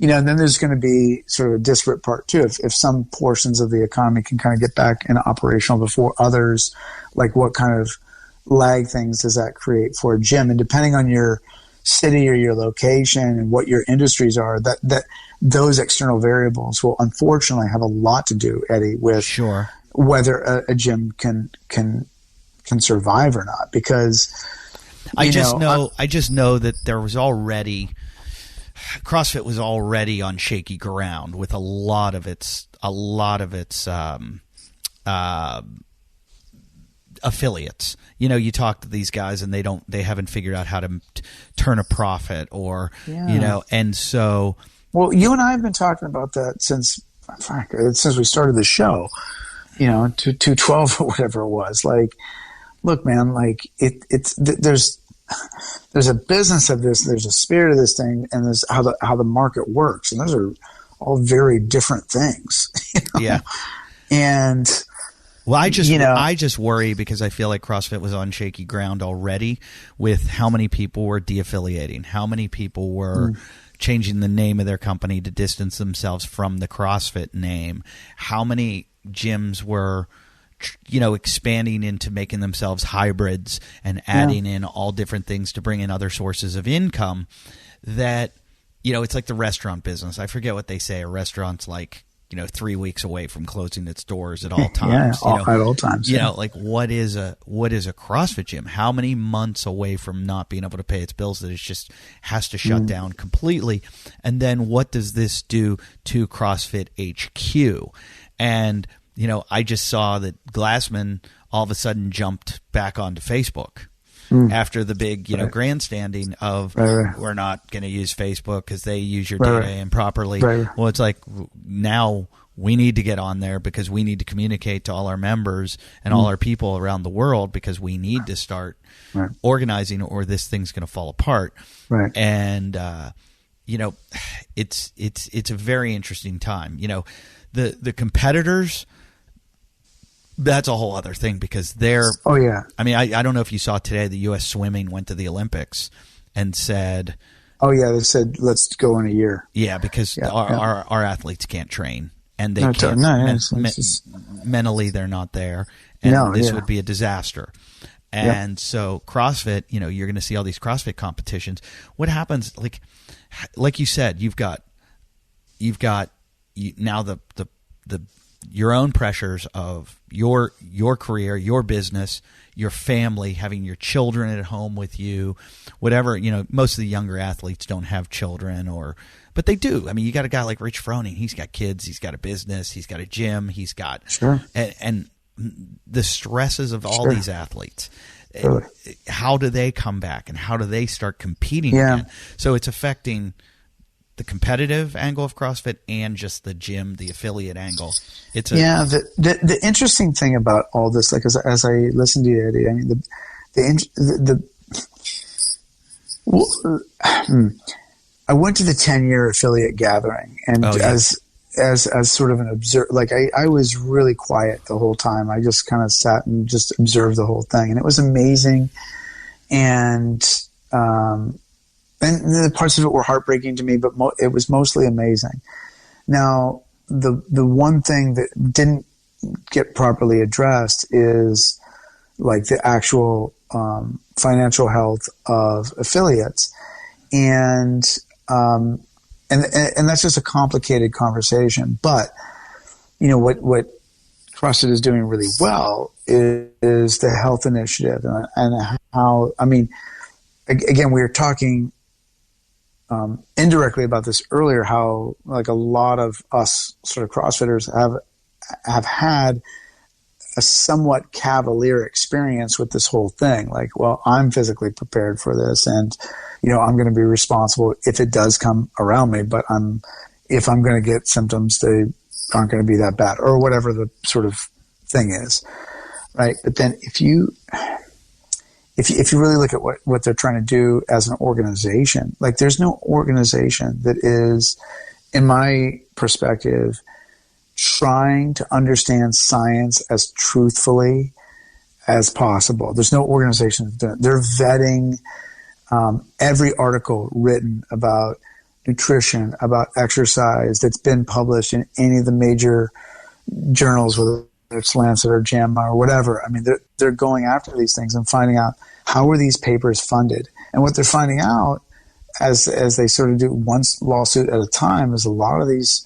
Speaker 2: and then there's going to be sort of a disparate part too. If some portions of the economy can kind of get back into operational before others, like what kind of lag things does that create for a gym? And depending on your city or your location and what your industries are, that those external variables will unfortunately have a lot to do, Eddie, with
Speaker 1: sure.
Speaker 2: whether a gym can survive or not. Because
Speaker 1: I just know that there was already CrossFit was already on shaky ground with a lot of its affiliates. You talk to these guys and they haven't figured out how to turn a profit, or and so.
Speaker 2: Well, you and I have been talking about that since we started the show. 212 or whatever it was. Like, look, man, like there's a business of this, there's a spirit of this thing, and there's how the market works, and those are all very different things.
Speaker 1: Yeah.
Speaker 2: And
Speaker 1: I just worry because I feel like CrossFit was on shaky ground already with how many people were de-affiliating, how many people were changing the name of their company to distance themselves from the CrossFit name, how many gyms were expanding into making themselves hybrids and adding in all different things to bring in other sources of income. That, it's like the restaurant business. I forget what they say. A restaurant's like, 3 weeks away from closing its doors at all times.
Speaker 2: At all times.
Speaker 1: Like what is a CrossFit gym? How many months away from not being able to pay its bills that it just has to shut down completely? And then what does this do to CrossFit HQ? And I just saw that Glassman all of a sudden jumped back onto Facebook after the big, grandstanding of we're not going to use Facebook because they use your data improperly. Well, it's like now we need to get on there because we need to communicate to all our members and all our people around the world, because we need to start organizing, or this thing's going to fall apart.
Speaker 2: Right.
Speaker 1: And it's a very interesting time. The competitors. That's a whole other thing, because they're.
Speaker 2: Oh yeah.
Speaker 1: I mean, I don't know if you saw today, the U.S. swimming went to the Olympics and said.
Speaker 2: Oh yeah, they said let's go in a year.
Speaker 1: Yeah, because our athletes can't train and they
Speaker 2: No,
Speaker 1: can't,
Speaker 2: it's just,
Speaker 1: mentally they're not there, and this
Speaker 2: yeah.
Speaker 1: would be a disaster. And so CrossFit, you're going to see all these CrossFit competitions. What happens, like you said, you've got now the your own pressures of your career, your business, your family, having your children at home with you, whatever. Most of the younger athletes don't have children, but they do. I mean, you got a guy like Rich Froning. He's got kids. He's got a business. He's got a gym. He's got and the stresses of all these athletes.
Speaker 2: Really?
Speaker 1: How do they come back, and how do they start competing again? So it's affecting the competitive angle of CrossFit and just the gym, the affiliate angle.
Speaker 2: The interesting thing about all this, like as I listen to you, Eddie, I mean I went to the 10-year affiliate gathering, and as sort of an observer, like I was really quiet the whole time. I just kind of sat and just observed the whole thing, and it was amazing. And the parts of it were heartbreaking to me, but it was mostly amazing. Now, the one thing that didn't get properly addressed is like the actual financial health of affiliates, and that's just a complicated conversation. But what CrossFit is doing really well is the health initiative, and how, I mean, again, we were talking indirectly about this earlier, how like a lot of us sort of CrossFitters have had a somewhat cavalier experience with this whole thing. Like, well, I'm physically prepared for this, and I'm going to be responsible if it does come around me, but if I'm going to get symptoms, they aren't going to be that bad, or whatever the sort of thing is, right? But then if you really look at what they're trying to do as an organization, like there's no organization that is, in my perspective, trying to understand science as truthfully as possible. There's no organization that's doing it. They're vetting every article written about nutrition, about exercise that's been published in any of the major journals, whether it's Lancet or JAMA or whatever. I mean, they're going after these things and finding out how are these papers funded. And what they're finding out as they sort of do one lawsuit at a time is a lot of these,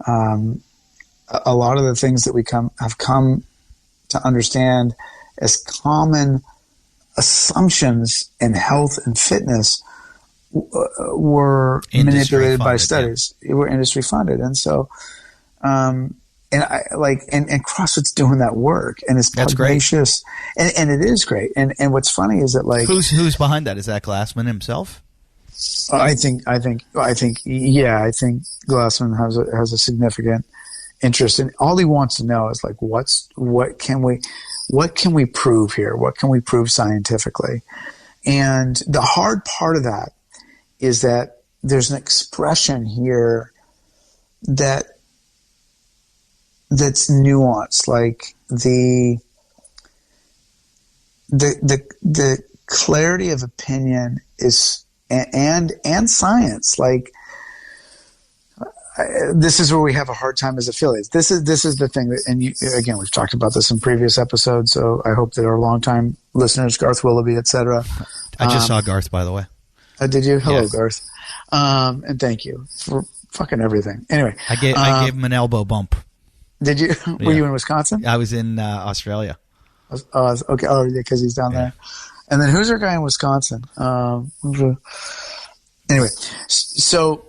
Speaker 2: a lot of the things that we have come to understand as common assumptions in health and fitness were manipulated by studies. They were industry funded. And so, and CrossFit's doing that work, and it's pugnacious, and it is great. And what's funny is that, like,
Speaker 1: who's behind that? Is that Glassman himself?
Speaker 2: I think Glassman has a significant interest, and all he wants to know is like, what can we prove here? What can we prove scientifically? And the hard part of that is that there's an expression here that's nuanced, like the clarity of opinion is and science. Like, this is where we have a hard time as affiliates. This is the thing that, and again, we've talked about this in previous episodes, so I hope that our longtime listeners, Garth Willoughby, etc.
Speaker 1: I just saw Garth, by the way.
Speaker 2: Did you? Hello,
Speaker 1: yes.
Speaker 2: Garth. And thank you for fucking everything. Anyway,
Speaker 1: I gave him an elbow bump.
Speaker 2: Did you? Were you in Wisconsin?
Speaker 1: I was in Australia.
Speaker 2: Okay. Oh, yeah, because he's down there. And then who's our guy in Wisconsin? Anyway, so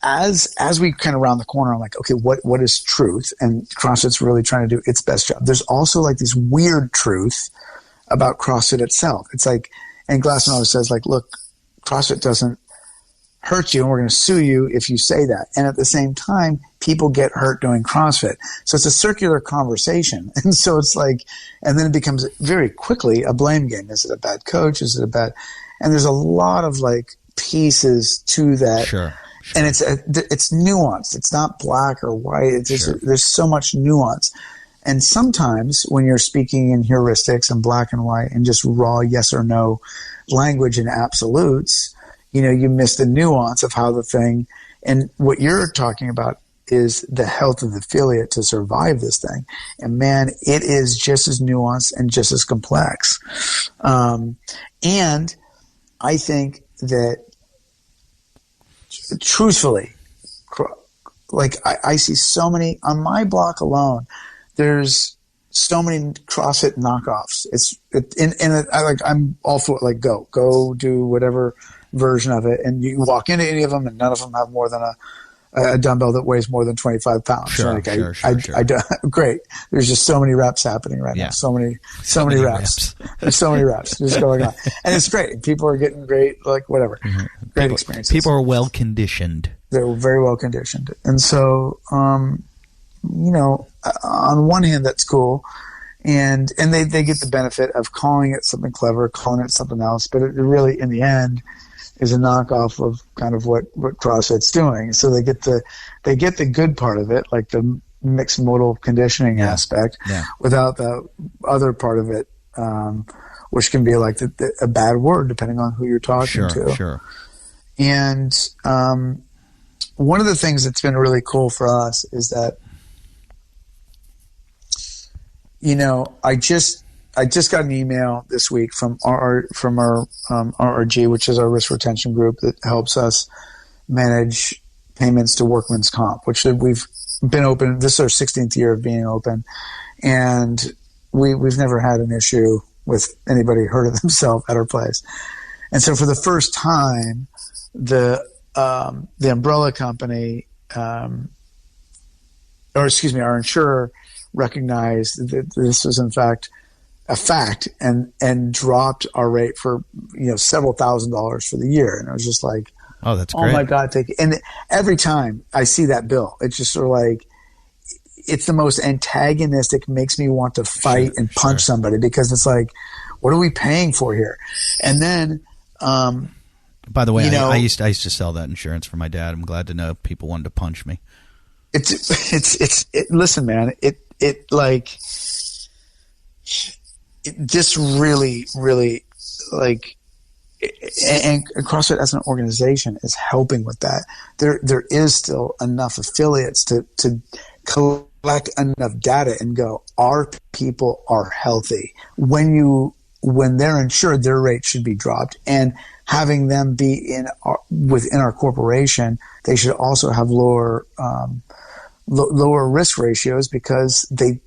Speaker 2: as we kind of round the corner, I'm like, okay, what is truth? And CrossFit's really trying to do its best job. There's also like this weird truth about CrossFit itself. It's like, and Glassman always says, like, look, CrossFit doesn't hurt you, and we're going to sue you if you say that. And at the same time, people get hurt doing CrossFit. So it's a circular conversation. And so it's like, and then it becomes very quickly a blame game. Is it a bad coach? Is it a bad, and there's a lot of like pieces to that.
Speaker 1: Sure.
Speaker 2: And it's nuanced. It's not black or white. There's so much nuance. And sometimes when you're speaking in heuristics and black and white and just raw yes or no language and absolutes, you miss the nuance of how the thing, and what you're talking about is the health of the affiliate to survive this thing. And man, it is just as nuanced and just as complex. And I think that, truthfully, like I see so many on my block alone. There's so many CrossFit knockoffs. I'm all for it. Like go do whatever version of it, and you walk into any of them, and none of them have more than a dumbbell that weighs more than 25 pounds.
Speaker 1: Sure.
Speaker 2: Great. There's just so many reps happening right now. So many reps. There's so many reps just going on, and it's great. People are getting great, like whatever, great experiences.
Speaker 1: People are well conditioned.
Speaker 2: They're very well conditioned, and so on one hand that's cool, and they get the benefit of calling it something clever, calling it something else, but it really, in the end, is a knockoff of kind of what CrossFit's doing. So they get the good part of it, like the mixed modal conditioning aspect, without the other part of it, which can be like a bad word depending on who you're talking to.
Speaker 1: Sure.
Speaker 2: And one of the things that's been really cool for us is that, I just got an email this week from our RRG, which is our risk retention group that helps us manage payments to workman's comp, which we've been open. This is our 16th year of being open, and we've never had an issue with anybody hurting themselves at our place. And so for the first time, the umbrella company, our insurer, recognized that this was in fact a fact and dropped our rate for several $1,000s for the year. And I was just like,
Speaker 1: oh, that's great.
Speaker 2: Oh my God, thank you. And every time I see that bill, it's just sort of like, it's the most antagonistic, makes me want to fight and punch somebody, because it's like, what are we paying for here? And then
Speaker 1: by the way, I used to sell that insurance for my dad. I'm glad to know people wanted to punch me. Listen, man, it just really, really, like, and CrossFit as an organization is helping with that. There is still enough affiliates to collect enough data and go, our people are healthy. When they're insured, their rate should be dropped, and having them be within our corporation, they should also have lower risk ratios, because they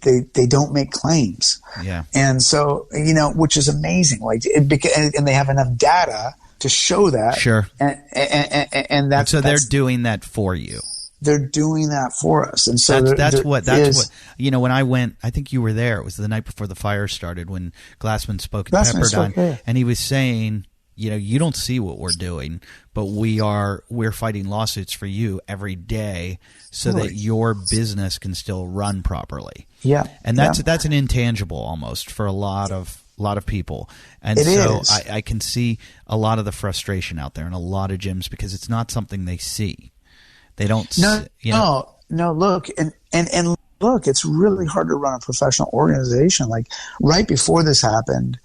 Speaker 1: don't make claims. Yeah.
Speaker 2: And so, which is amazing. Like, and they have enough data to show that.
Speaker 1: Sure.
Speaker 2: And that's,
Speaker 1: so they're doing that for you.
Speaker 2: They're doing that for us. And so
Speaker 1: that's what, when I went, I think you were there. It was the night before the fire started when Glassman spoke at Pepperdine, and he was saying, you don't see what we're doing, but we're fighting lawsuits for you every day so that your business can still run properly.
Speaker 2: Yeah.
Speaker 1: And that's an intangible almost for a lot of people. And I can see a lot of the frustration out there in a lot of gyms, because it's not something they see. They don't
Speaker 2: No, look, and look, it's really hard to run a professional organization. Like, right before this happened,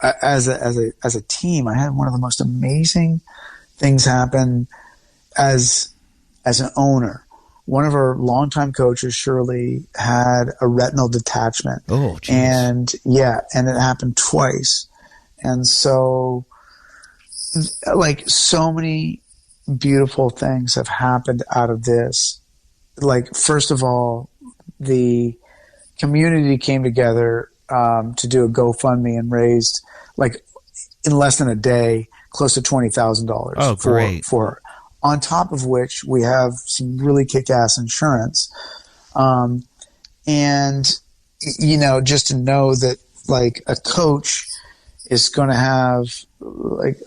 Speaker 2: as a team, I had one of the most amazing things happen as an owner. One of our longtime coaches, Shirley, had a retinal detachment.
Speaker 1: Oh, geez.
Speaker 2: And it happened twice. And so, like, so many beautiful things have happened out of this. Like, first of all, the community came together to do a GoFundMe and raised, like, in less than a day, close to $20,000.
Speaker 1: Oh, great.
Speaker 2: For her. On top of which, we have some really kick-ass insurance. And, just to know that, like, a coach is going to have, like,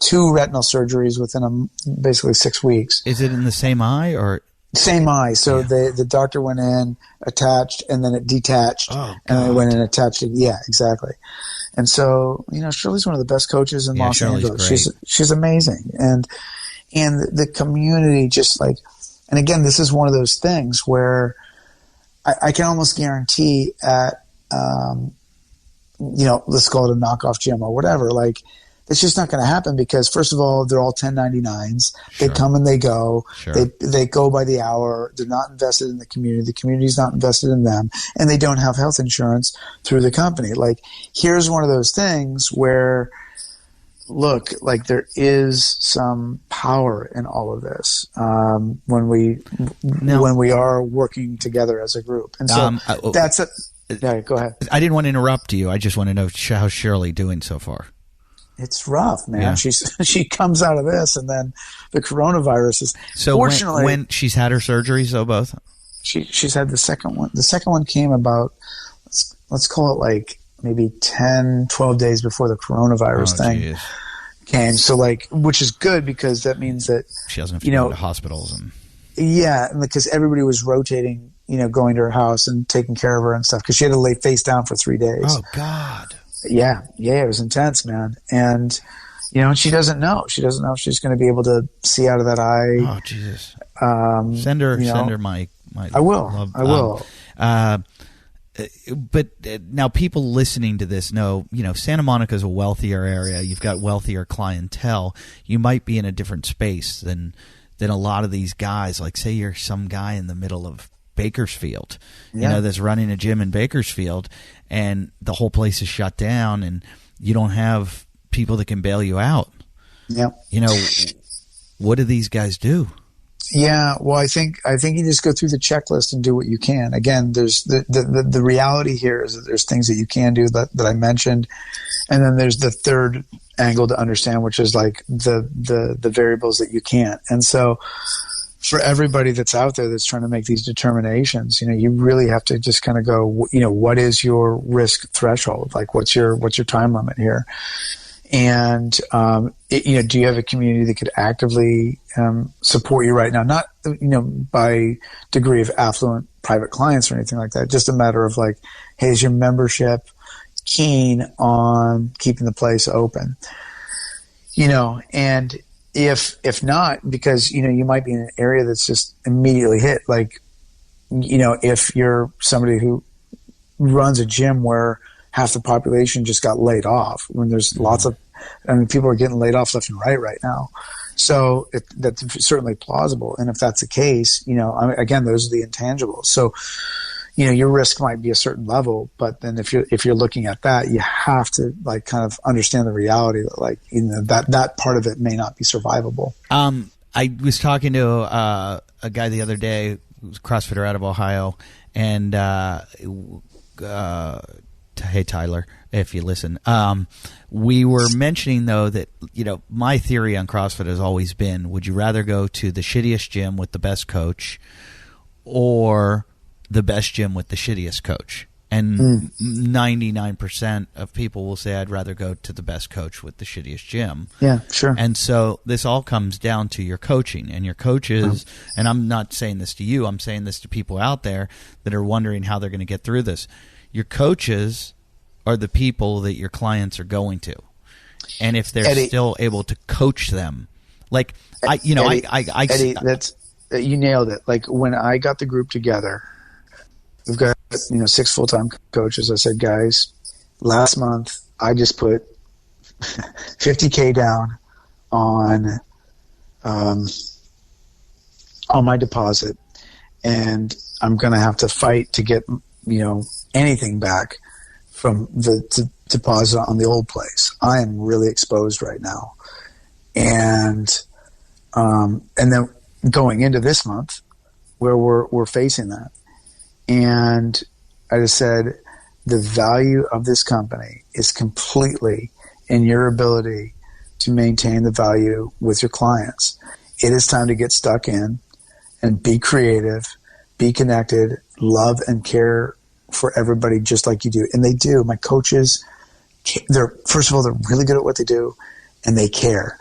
Speaker 2: 2 retinal surgeries within basically 6 weeks.
Speaker 1: Is it in the same eye or?
Speaker 2: Same eye. So the doctor went in, attached, and then it detached.
Speaker 1: Oh,
Speaker 2: and then it went in and attached it. Yeah, exactly. And so, Shirley's one of the best coaches in Los Angeles.
Speaker 1: Great.
Speaker 2: She's amazing. And the community just, like, and again, this is one of those things where I can almost guarantee at, let's call it a knockoff gym or whatever, like, It's just not going to happen because, first of all, they're all 1099s. They
Speaker 1: Sure.
Speaker 2: come and they go.
Speaker 1: Sure.
Speaker 2: They go by the hour. They're not invested in the community. The community's not invested in them. And they don't have health insurance through the company. Like, here's one of those things where, look, like, there is some power in all of this when we are working together as a group. And so that's it. Yeah, go ahead.
Speaker 1: I didn't want to interrupt you. I just want to know how's Shirley doing so far.
Speaker 2: It's rough, man.
Speaker 1: Yeah.
Speaker 2: She comes out of this, and then the coronavirus is.
Speaker 1: So
Speaker 2: fortunately,
Speaker 1: when she's had her surgeries, though, both.
Speaker 2: She's had the second one. The second one came about, let's call it like maybe 10, 12 days before the coronavirus thing came. So, like, which is good because that means that
Speaker 1: she doesn't have to go to hospitals and.
Speaker 2: Yeah, and because everybody was rotating, going to her house and taking care of her and stuff because she had to lay face down for 3 days.
Speaker 1: Oh God.
Speaker 2: Yeah, it was intense, man. And, and she doesn't know. She doesn't know if she's going to be able to see out of that eye.
Speaker 1: Oh, Jesus. Send her my
Speaker 2: I will.
Speaker 1: love.
Speaker 2: I will.
Speaker 1: But now people listening to this know, Santa Monica is a wealthier area. You've got wealthier clientele. You might be in a different space than a lot of these guys. Like, say you're some guy in the middle of Bakersfield, that's running a gym in Bakersfield, and the whole place is shut down, and you don't have people that can bail you out.
Speaker 2: Yeah.
Speaker 1: What do these guys do?
Speaker 2: Yeah, well, I think you just go through the checklist and do what you can. Again, there's the reality here is that there's things that you can do that I mentioned, and then there's the third angle to understand, which is like the variables that you can't. And so, for everybody that's out there that's trying to make these determinations, you really have to just kind of go, what is your risk threshold? Like, what's your time limit here? And, do you have a community that could actively support you right now? Not, by degree of affluent private clients or anything like that. Just a matter of like, hey, is your membership keen on keeping the place open? And if not, because, you might be in an area that's just immediately hit. Like, if you're somebody who runs a gym where half the population just got laid off, when there's lots of, people are getting laid off left and right now. So that's certainly plausible. And if that's the case, again, those are the intangibles. So, your risk might be a certain level, but then if you're looking at that, you have to like kind of understand the reality that like, that part of it may not be survivable.
Speaker 1: I was talking to a guy the other day who's a CrossFitter out of Ohio, and hey, Tyler, if you listen, we were mentioning though that, my theory on CrossFit has always been, would you rather go to the shittiest gym with the best coach or the best gym with the shittiest coach? And 99% of people will say, I'd rather go to the best coach with the shittiest gym.
Speaker 2: Yeah, sure.
Speaker 1: And so this all comes down to your coaching and your coaches. And I'm not saying this to you. I'm saying this to people out there that are wondering how they're going to get through this. Your coaches are the people that your clients are going to. And if they're still able to coach them, like,
Speaker 2: Eddie, that's, you nailed it. Like, when I got the group together, we've got 6 full-time coaches. I said, guys, last month I just put $50K down on my deposit, and I'm going to have to fight to get anything back from the deposit on the old place. I am really exposed right now, and then going into this month, where we're facing that. And I just said, the value of this company is completely in your ability to maintain the value with your clients. It is time to get stuck in and be creative, be connected, love and care for everybody just like you do. And they do. My coaches, first of all, they're really good at what they do, and they care.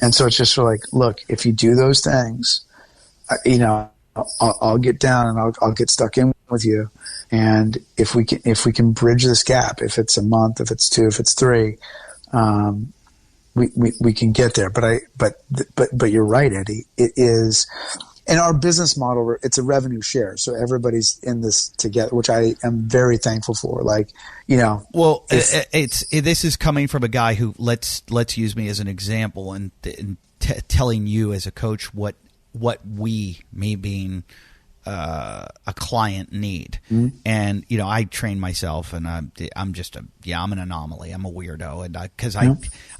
Speaker 2: And so it's just like, look, if you do those things, I'll get down and I'll get stuck in with you. And if we can bridge this gap, if it's a month, if it's 2, if it's 3, we can get there. But you're right, Eddie. It is And our business model, it's a revenue share, so everybody's in this together, which I am very thankful for. Like,
Speaker 1: well, this is coming from a guy who let's use me as an example, and telling you as a coach what we, me being a client, need. Mm-hmm. And I train myself, and I'm just I'm an anomaly. I'm a weirdo, and because I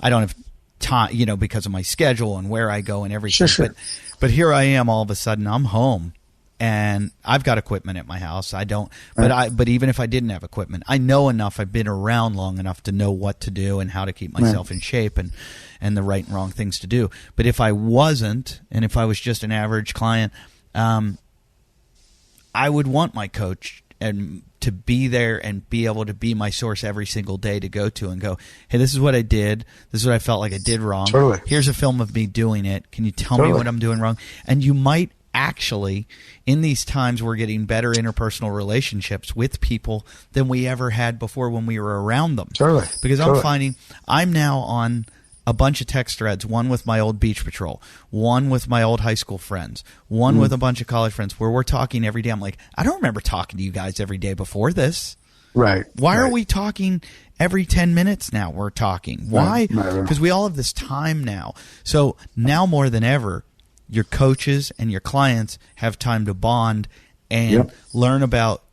Speaker 1: don't have time, because of my schedule and where I go and everything.
Speaker 2: Sure.
Speaker 1: But here I am, all of a sudden I'm home, and I've got equipment at my house. I don't, but even if I didn't have equipment, I know enough. I've been around long enough to know what to do and how to keep myself in shape and the right and wrong things to do. But if I wasn't, and if I was just an average client, I would want my coach and to be there and be able to be my source every single day to go to and go, hey, this is what I did. This is what I felt like I did wrong.
Speaker 2: Totally.
Speaker 1: Here's a film of me doing it. Can you tell me what I'm doing wrong? And you might actually, in these times, we're getting better interpersonal relationships with people than we ever had before when we were around them.
Speaker 2: Totally.
Speaker 1: Because I'm finding I'm now on a bunch of text threads, one with my old beach patrol, one with my old high school friends, one with a bunch of college friends, where we're talking every day. I'm like, I don't remember talking to you guys every day before this.
Speaker 2: Right.
Speaker 1: Why are we talking every 10 minutes now? We're talking. Why? Because we all have this time now. So now more than ever, your coaches and your clients have time to bond and learn about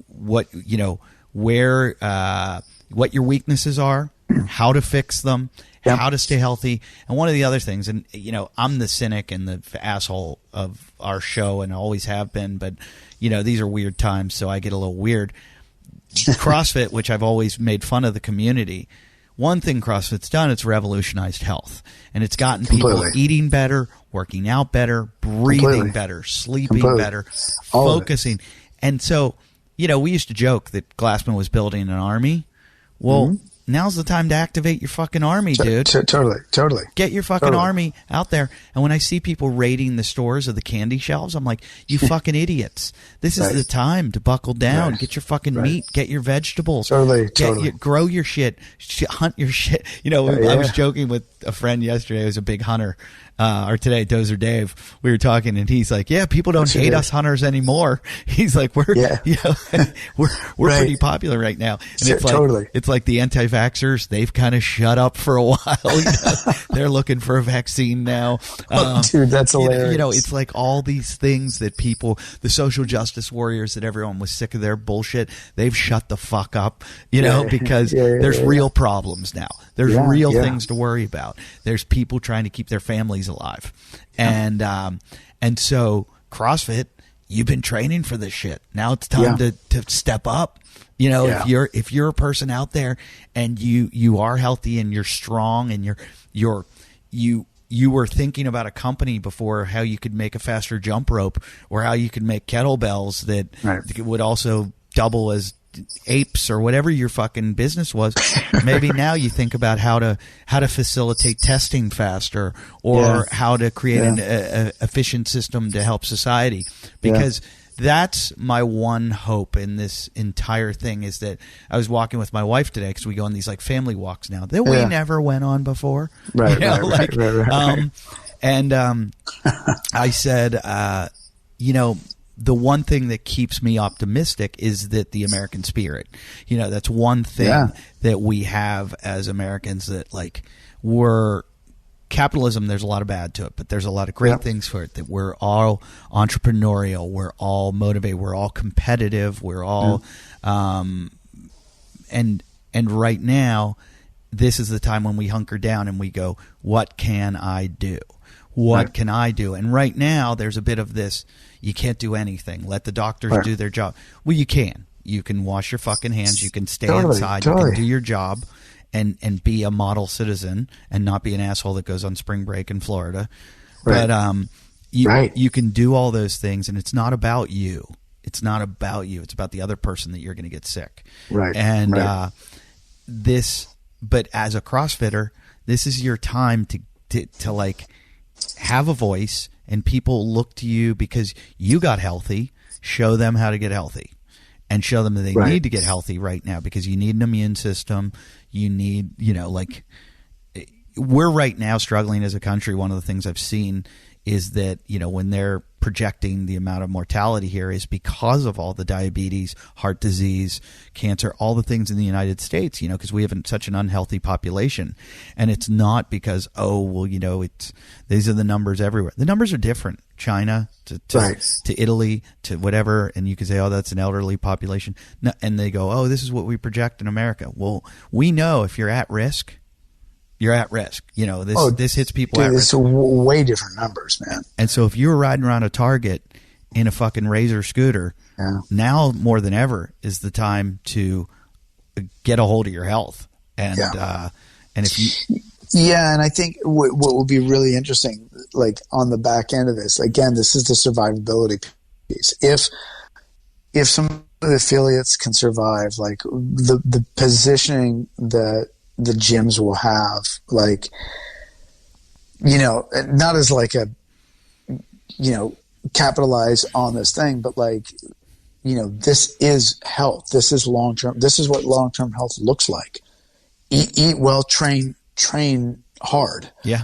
Speaker 1: what, where, what your weaknesses are, how to fix them, how to stay healthy. And one of the other things, and I'm the cynic and the asshole of our show and always have been, but these are weird times, so I get a little weird. CrossFit, which I've always made fun of the community, one thing CrossFit's done, it's revolutionized health. And it's gotten people eating better, working out better, breathing better, sleeping better, focusing. And so, we used to joke that Glassman was building an army. Well, now's the time to activate your fucking army, dude.
Speaker 2: Totally.
Speaker 1: Get your fucking army out there. And when I see people raiding the stores of the candy shelves, I'm like, you fucking idiots. This is the time to buckle down. Get your fucking meat. Get your vegetables.
Speaker 2: Totally.
Speaker 1: Grow your shit. Hunt your shit. I was joking with a friend yesterday who's a big hunter. Or today, Dozer Dave, we were talking, and he's like, "Yeah, people don't hate us hunters anymore." He's like, "We're pretty popular right now." And it's like the anti-vaxxers, they've kind of shut up for a while. They're looking for a vaccine now.
Speaker 2: Dude, that's hilarious.
Speaker 1: It's like all these things that people, the social justice warriors that everyone was sick of their bullshit, they've shut the fuck up. Because there's real problems now. There's real things to worry about. There's people trying to keep their families alive. And so CrossFit, you've been training for this shit. Now it's time to step up. If you're a person out there and you are healthy and you're strong and you were thinking about a company before, how you could make a faster jump rope or how you could make kettlebells that would also double as apes or whatever your fucking business was. Maybe now you think about how to facilitate testing faster or how to create an efficient system to help society, because that's my one hope in this entire thing. Is that I was walking with my wife today, because we go on these like family walks now that we never went on before,
Speaker 2: right.
Speaker 1: And I said, the one thing that keeps me optimistic is that the American spirit, that's one thing that we have as Americans, that we're capitalism. There's a lot of bad to it, but there's a lot of great things for it, that we're all entrepreneurial. We're all motivated. We're all competitive. We're all, and right now, this is the time when we hunker down and we go, what can I do? What can I do? And right now, there's a bit of this, you can't do anything. Let the doctors do their job. Well, you can. You can wash your fucking hands. You can stay inside. You can do your job and be a model citizen and not be an asshole that goes on spring break in Florida. But you can do all those things, and it's not about you. It's not about you. It's about the other person that you're going to get sick.
Speaker 2: Right.
Speaker 1: And but as a CrossFitter, this is your time to have a voice, and people look to you because you got healthy. Show them how to get healthy, and show them that they need to get healthy right now, because you need an immune system. You need, we're right now struggling as a country. One of the things I've seen is that, when they're projecting the amount of mortality here is because of all the diabetes, heart disease, cancer, all the things in the United States, because we have such an unhealthy population. And it's not because, these are the numbers everywhere. The numbers are different. China to Italy to whatever, and you can say, oh, that's an elderly population. No, and they go, oh, this is what we project in America. Well, we know if you're at risk, you're at risk. This hits people at risk.
Speaker 2: It's way different numbers, man.
Speaker 1: And so if you were riding around a Target in a fucking Razor scooter, now more than ever is the time to get a hold of your health. And if you...
Speaker 2: Yeah, and I think what will be really interesting, like on the back end of this, again, this is the survivability piece. If some of the affiliates can survive, like the positioning that the gyms will have, like, not as like a, capitalize on this thing, but like, this is health. This is long-term. This is what long-term health looks like. Eat well, train hard.
Speaker 1: Yeah.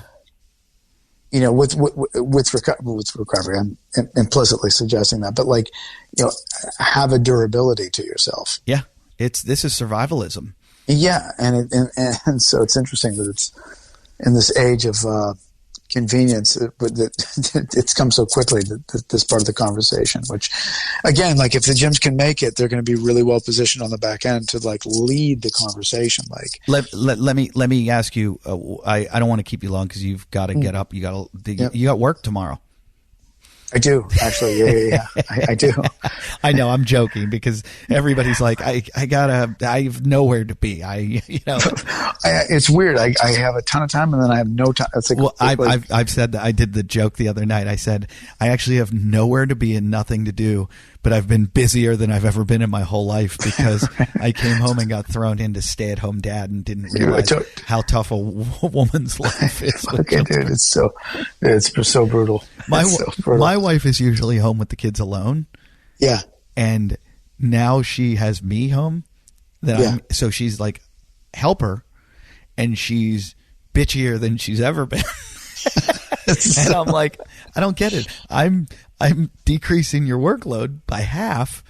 Speaker 2: With recovery, I'm implicitly suggesting that, but like, have a durability to yourself.
Speaker 1: Yeah. This is survivalism.
Speaker 2: Yeah. And so it's interesting that it's in this age of convenience, but that it's come so quickly, this part of the conversation, which again, like if the gyms can make it, they're going to be really well positioned on the back end to like lead the conversation. Like
Speaker 1: let me ask you, I don't want to keep you long because you've got to get up. You got work tomorrow.
Speaker 2: I do, actually. Yeah. I do.
Speaker 1: I know. I'm joking because everybody's like, I have nowhere to be.
Speaker 2: It's weird. I have a ton of time and then I have no time. It's like,
Speaker 1: well, I've said that. I did the joke the other night. I said, I actually have nowhere to be and nothing to do, but I've been busier than I've ever been in my whole life because I came home and got thrown into stay-at-home dad and didn't realize how tough a woman's life is.
Speaker 2: Okay, dude, it's so brutal.
Speaker 1: My wife is usually home with the kids alone.
Speaker 2: Yeah.
Speaker 1: And now she has me home. So she's like, help her. And she's bitchier than she's ever been. And I'm like, I don't get it. I'm decreasing your workload by half,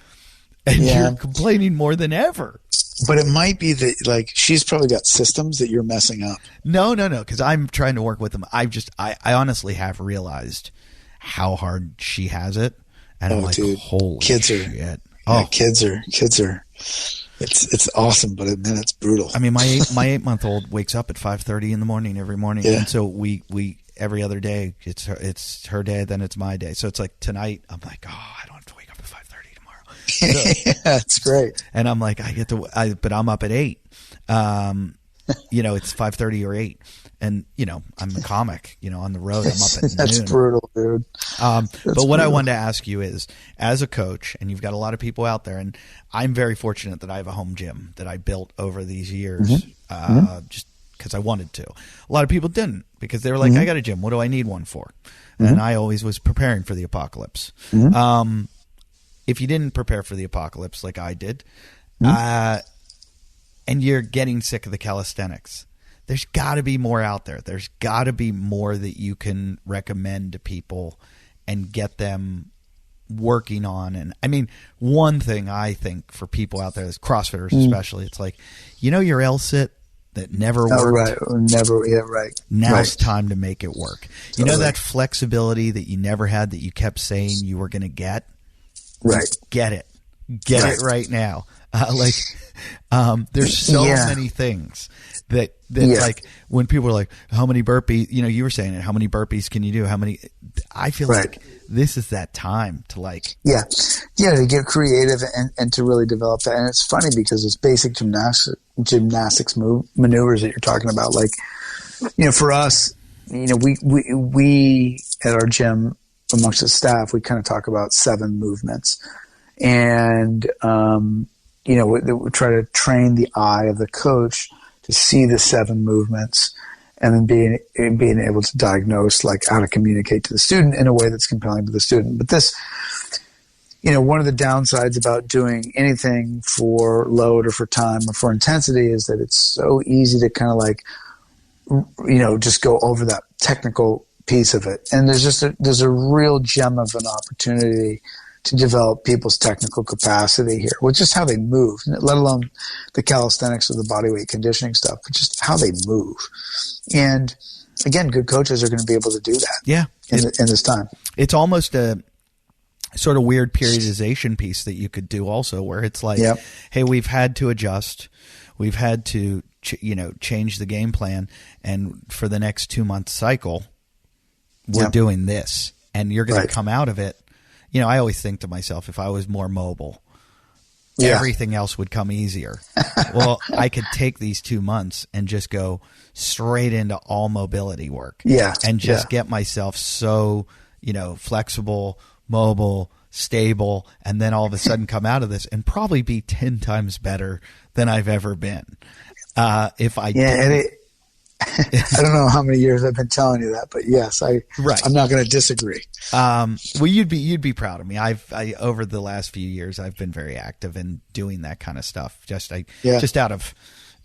Speaker 1: and you're complaining more than ever.
Speaker 2: But it might be that like she's probably got systems that you're messing up.
Speaker 1: No, because I'm trying to work with them. I honestly have realized how hard she has it, and I'm like, dude, holy
Speaker 2: kids
Speaker 1: shit!
Speaker 2: Kids are. It's awesome, but then it's brutal.
Speaker 1: I mean, my 8-month-old wakes up at 5:30 in the morning every morning, and so we every other day it's her day, then it's my day. So it's like tonight I'm like, oh, I don't have to wake up at 5:30 tomorrow. So,
Speaker 2: that's great.
Speaker 1: And I'm like, but I'm up at 8. It's 5:30 or 8, and I'm a comic. On the road, I'm up at
Speaker 2: That's
Speaker 1: noon.
Speaker 2: Brutal, dude.
Speaker 1: But what I wanted to ask you is, as a coach, and you've got a lot of people out there, and I'm very fortunate that I have a home gym that I built over these years, just because I wanted to. A lot of people didn't, because they were like, I got a gym. What do I need one for? And I always was preparing for the apocalypse. If you didn't prepare for the apocalypse like I did, and you're getting sick of the calisthenics, there's got to be more out there. There's got to be more that you can recommend to people and get them working on. And I mean, one thing I think for people out there is CrossFitters especially, it's like, your L-sit that never worked.
Speaker 2: Right. Never. Yeah. Right.
Speaker 1: Now's time to make it work. Totally. That flexibility that you never had that you kept saying you were going to get.
Speaker 2: Right.
Speaker 1: Get it. Get it right now. There's so many things that like when people are like, how many burpees, you were saying it, how many burpees can you do? How many, I feel like this is that time to like,
Speaker 2: to get creative and to really develop that. And it's funny because it's basic gymnastics maneuvers that you're talking about. Like, for us, we at our gym amongst the staff, we kind of talk about 7 movements. And, we try to train the eye of the coach to see the 7 movements and then being able to diagnose like how to communicate to the student in a way that's compelling to the student. But this, one of the downsides about doing anything for load or for time or for intensity is that it's so easy to kind of like, just go over that technical piece of it. And there's a real gem of an opportunity to develop people's technical capacity here, with just how they move, let alone the calisthenics of the body weight conditioning stuff, but just how they move. And again, good coaches are going to be able to do that.
Speaker 1: Yeah.
Speaker 2: In this time.
Speaker 1: It's almost a sort of weird periodization piece that you could do also, where it's like, hey, we've had to adjust. We've had to, change the game plan. And for the next 2-month cycle, we're doing this. And you're going to come out of it. I always think to myself, if I was more mobile, everything else would come easier. Well, I could take these 2 months and just go straight into all mobility work. And just get myself so, flexible, mobile, stable, and then all of a sudden come out of this and probably be 10 times better than I've ever been. If I
Speaker 2: I don't know how many years I've been telling you that, but yes, I'm not going to disagree.
Speaker 1: Well, you'd be proud of me. I over the last few years, I've been very active in doing that kind of stuff. Just out of,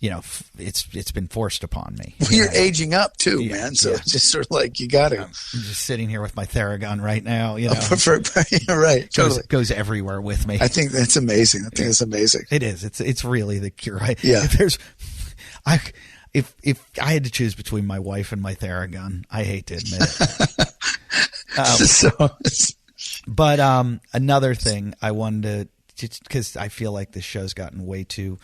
Speaker 1: it's been forced upon me.
Speaker 2: You're aging up too, man. So it's just sort of like you got to.
Speaker 1: I'm just sitting here with my Theragun right now.
Speaker 2: Right. Totally.
Speaker 1: Goes everywhere with me.
Speaker 2: I think that's amazing. It's amazing.
Speaker 1: It is. It's really the cure. If I had to choose between my wife and my Theragun, I hate to admit it. But another thing I wanted to, just because I feel like this show's gotten way too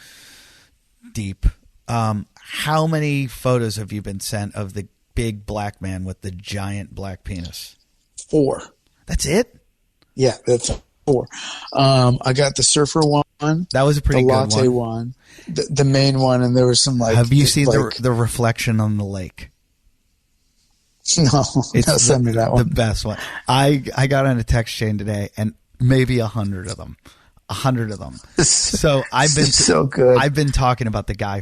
Speaker 1: deep. How many photos have you been sent of the big black man with the giant black penis?
Speaker 2: 4.
Speaker 1: That's it?
Speaker 2: Yeah, that's 4. I got the surfer one.
Speaker 1: That was a pretty good one.
Speaker 2: The latte one. The main one, and there was some like...
Speaker 1: Have you seen the reflection on the lake?
Speaker 2: No, send me that one.
Speaker 1: The best one. I got on a text chain today, and maybe 100 of them. 100 of them. So I've been
Speaker 2: so good.
Speaker 1: I've been talking about the guy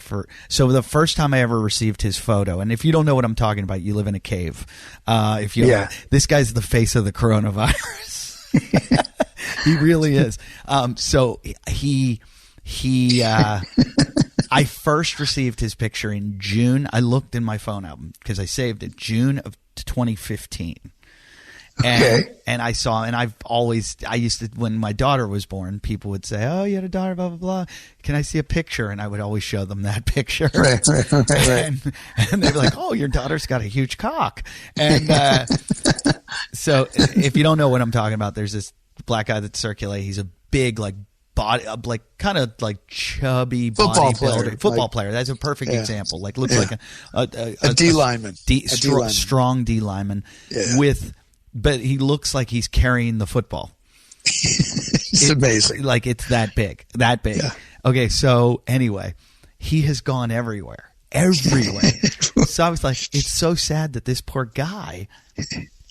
Speaker 1: so the first time I ever received his photo, and if you don't know what I'm talking about, you live in a cave. This guy's the face of the coronavirus. He really is. So I first received his picture in June. I looked in my phone album because I saved it, June of 2015. And I saw, and I used to, when my daughter was born, people would say, "Oh, you had a daughter, blah, blah, blah. Can I see a picture?" And I would always show them that picture.
Speaker 2: Right.
Speaker 1: And they'd be like, "Oh, your daughter's got a huge cock." And so if you don't know what I'm talking about, there's this black guy that circulates. He's a big, body, kind of chubby bodybuilder, football player. That's a perfect example. Looks like a
Speaker 2: D lineman,
Speaker 1: strong D lineman but he looks like he's carrying the football.
Speaker 2: It's amazing.
Speaker 1: It's that big. Yeah. Okay, so anyway, he has gone everywhere. So I was like, it's so sad that this poor guy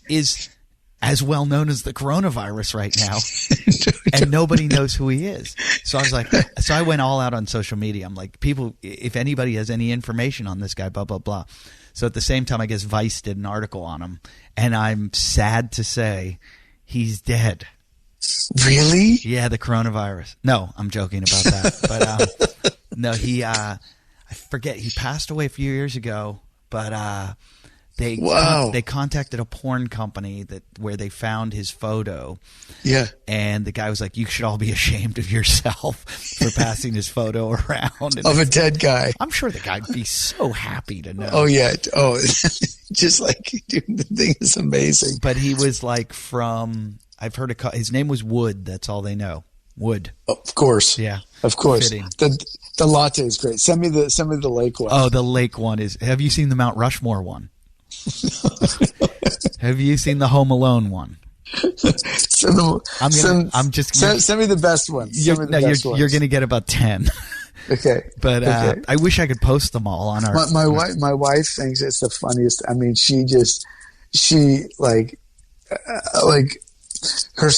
Speaker 1: is as well known as the coronavirus right now, and nobody knows who he is. So I was like, I went all out on social media. I'm like, people, if anybody has any information on this guy, blah, blah, blah. So at the same time, I guess Vice did an article on him, and I'm sad to say he's dead.
Speaker 2: Really?
Speaker 1: Yeah, the coronavirus. No, I'm joking about that. But no, I forget. He passed away a few years ago, but they contacted a porn company where they found his photo.
Speaker 2: Yeah.
Speaker 1: And the guy was like, "You should all be ashamed of yourself for passing his photo around."
Speaker 2: Of a dead guy.
Speaker 1: I'm sure the guy'd be so happy to know.
Speaker 2: Oh, yeah. Oh, just dude, the thing is amazing.
Speaker 1: But he was I've heard his name was Wood. That's all they know. Wood.
Speaker 2: Of course.
Speaker 1: Yeah.
Speaker 2: Of course.
Speaker 1: Fitting.
Speaker 2: The latte is great. Send me the lake one.
Speaker 1: Oh, the lake one is. Have you seen the Mount Rushmore one? Have you seen the Home Alone one?
Speaker 2: Send me the best one.
Speaker 1: You're going to get about 10.
Speaker 2: Okay.
Speaker 1: But I wish I could post them all on our.
Speaker 2: My wife thinks it's the funniest. I mean, her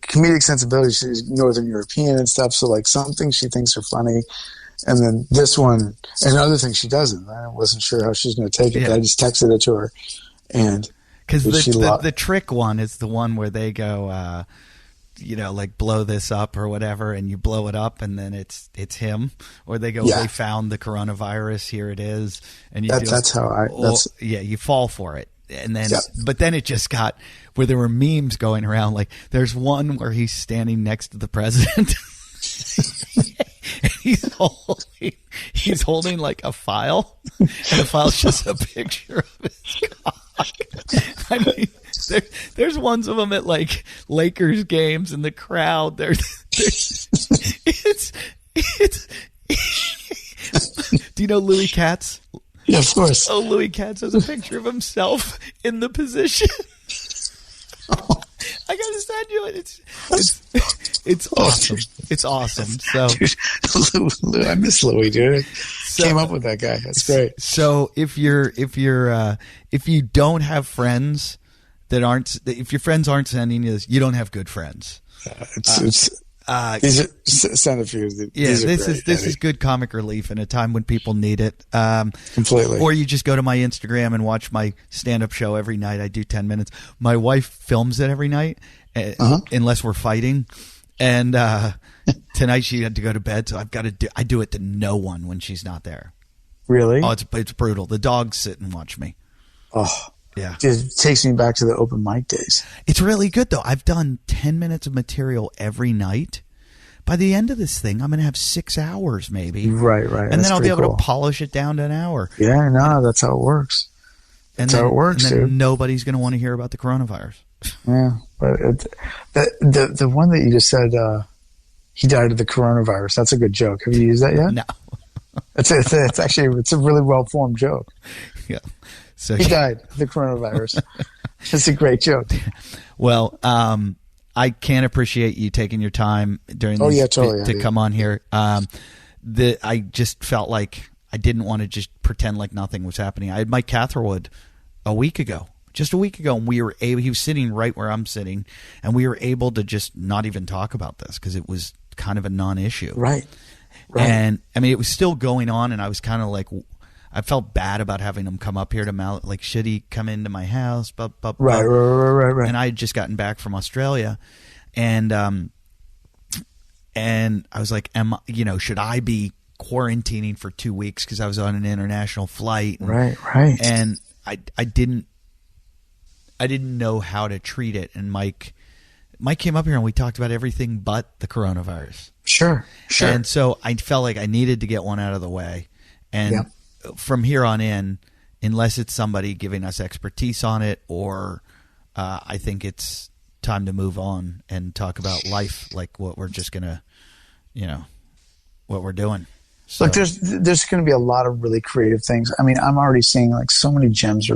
Speaker 2: comedic sensibility. She's Northern European and stuff, so some things she thinks are funny. And then this one, and other things she doesn't. I wasn't sure how she's going to take it, but I just texted it to her. And
Speaker 1: because the trick one is the one where they go, blow this up or whatever, and you blow it up, and then it's him. Or they go, they found the coronavirus. Here it is, and you. You fall for it. And then, but then it just got where there were memes going around. Like there's one where he's standing next to the president. And he's holding like a file, and the file's just a picture of his cock. I mean, there's ones of them at like Lakers games in the crowd. It's do you know Louis Katz?
Speaker 2: Yeah, of course.
Speaker 1: Oh, Louis Katz has a picture of himself in the position. I gotta send you it. It's awesome. It's awesome. So,
Speaker 2: dude, I miss Louis, dude. Came up with that guy. That's great.
Speaker 1: So if you don't have friends if your friends aren't sending you this, you don't have good friends.
Speaker 2: These are send a few.
Speaker 1: This is good comic relief in a time when people need it.
Speaker 2: Completely.
Speaker 1: Or you just go to my Instagram and watch my stand-up show every night. I do 10 minutes. My wife films it every night, unless we're fighting. And tonight she had to go to bed, so I do it to no one when she's not there.
Speaker 2: Really?
Speaker 1: Oh, it's brutal. The dogs sit and watch me.
Speaker 2: Oh.
Speaker 1: Yeah.
Speaker 2: It takes me back to the open mic days.
Speaker 1: It's really good, though. I've done 10 minutes of material every night. By the end of this thing, I'm going to have 6 hours maybe.
Speaker 2: Right.
Speaker 1: And then I'll be able to polish it down to an hour.
Speaker 2: Yeah, no, that's how it works. That's how it works,
Speaker 1: and then
Speaker 2: dude.
Speaker 1: Nobody's going to want to hear about the coronavirus.
Speaker 2: Yeah, but the one that you just said, he died of the coronavirus, that's a good joke. Have you used that yet?
Speaker 1: No.
Speaker 2: It's actually a really well-formed joke.
Speaker 1: Yeah. So
Speaker 2: he died of the coronavirus. It's a great joke.
Speaker 1: Well, I can't appreciate you taking your time during this to come on here. I just felt like I didn't want to just pretend like nothing was happening. I had Mike Catherwood just a week ago, and he was sitting right where I'm sitting, and we were able to just not even talk about this because it was kind of a non-issue.
Speaker 2: Right.
Speaker 1: And I mean, it was still going on, and I was kind of like, I felt bad about having him come up here to like, should he come into my house? Right. And I had just gotten back from Australia, and I was like, should I be quarantining for 2 weeks because I was on an international flight? And,
Speaker 2: right.
Speaker 1: And I didn't know how to treat it, and Mike came up here and we talked about everything but the coronavirus.
Speaker 2: Sure.
Speaker 1: And so I felt like I needed to get one out of the way, and from here on in, unless it's somebody giving us expertise on it, or I think it's time to move on and talk about life, like what we're just gonna, what we're doing. So.
Speaker 2: Look, there's going to be a lot of really creative things. I mean, I'm already seeing like so many gyms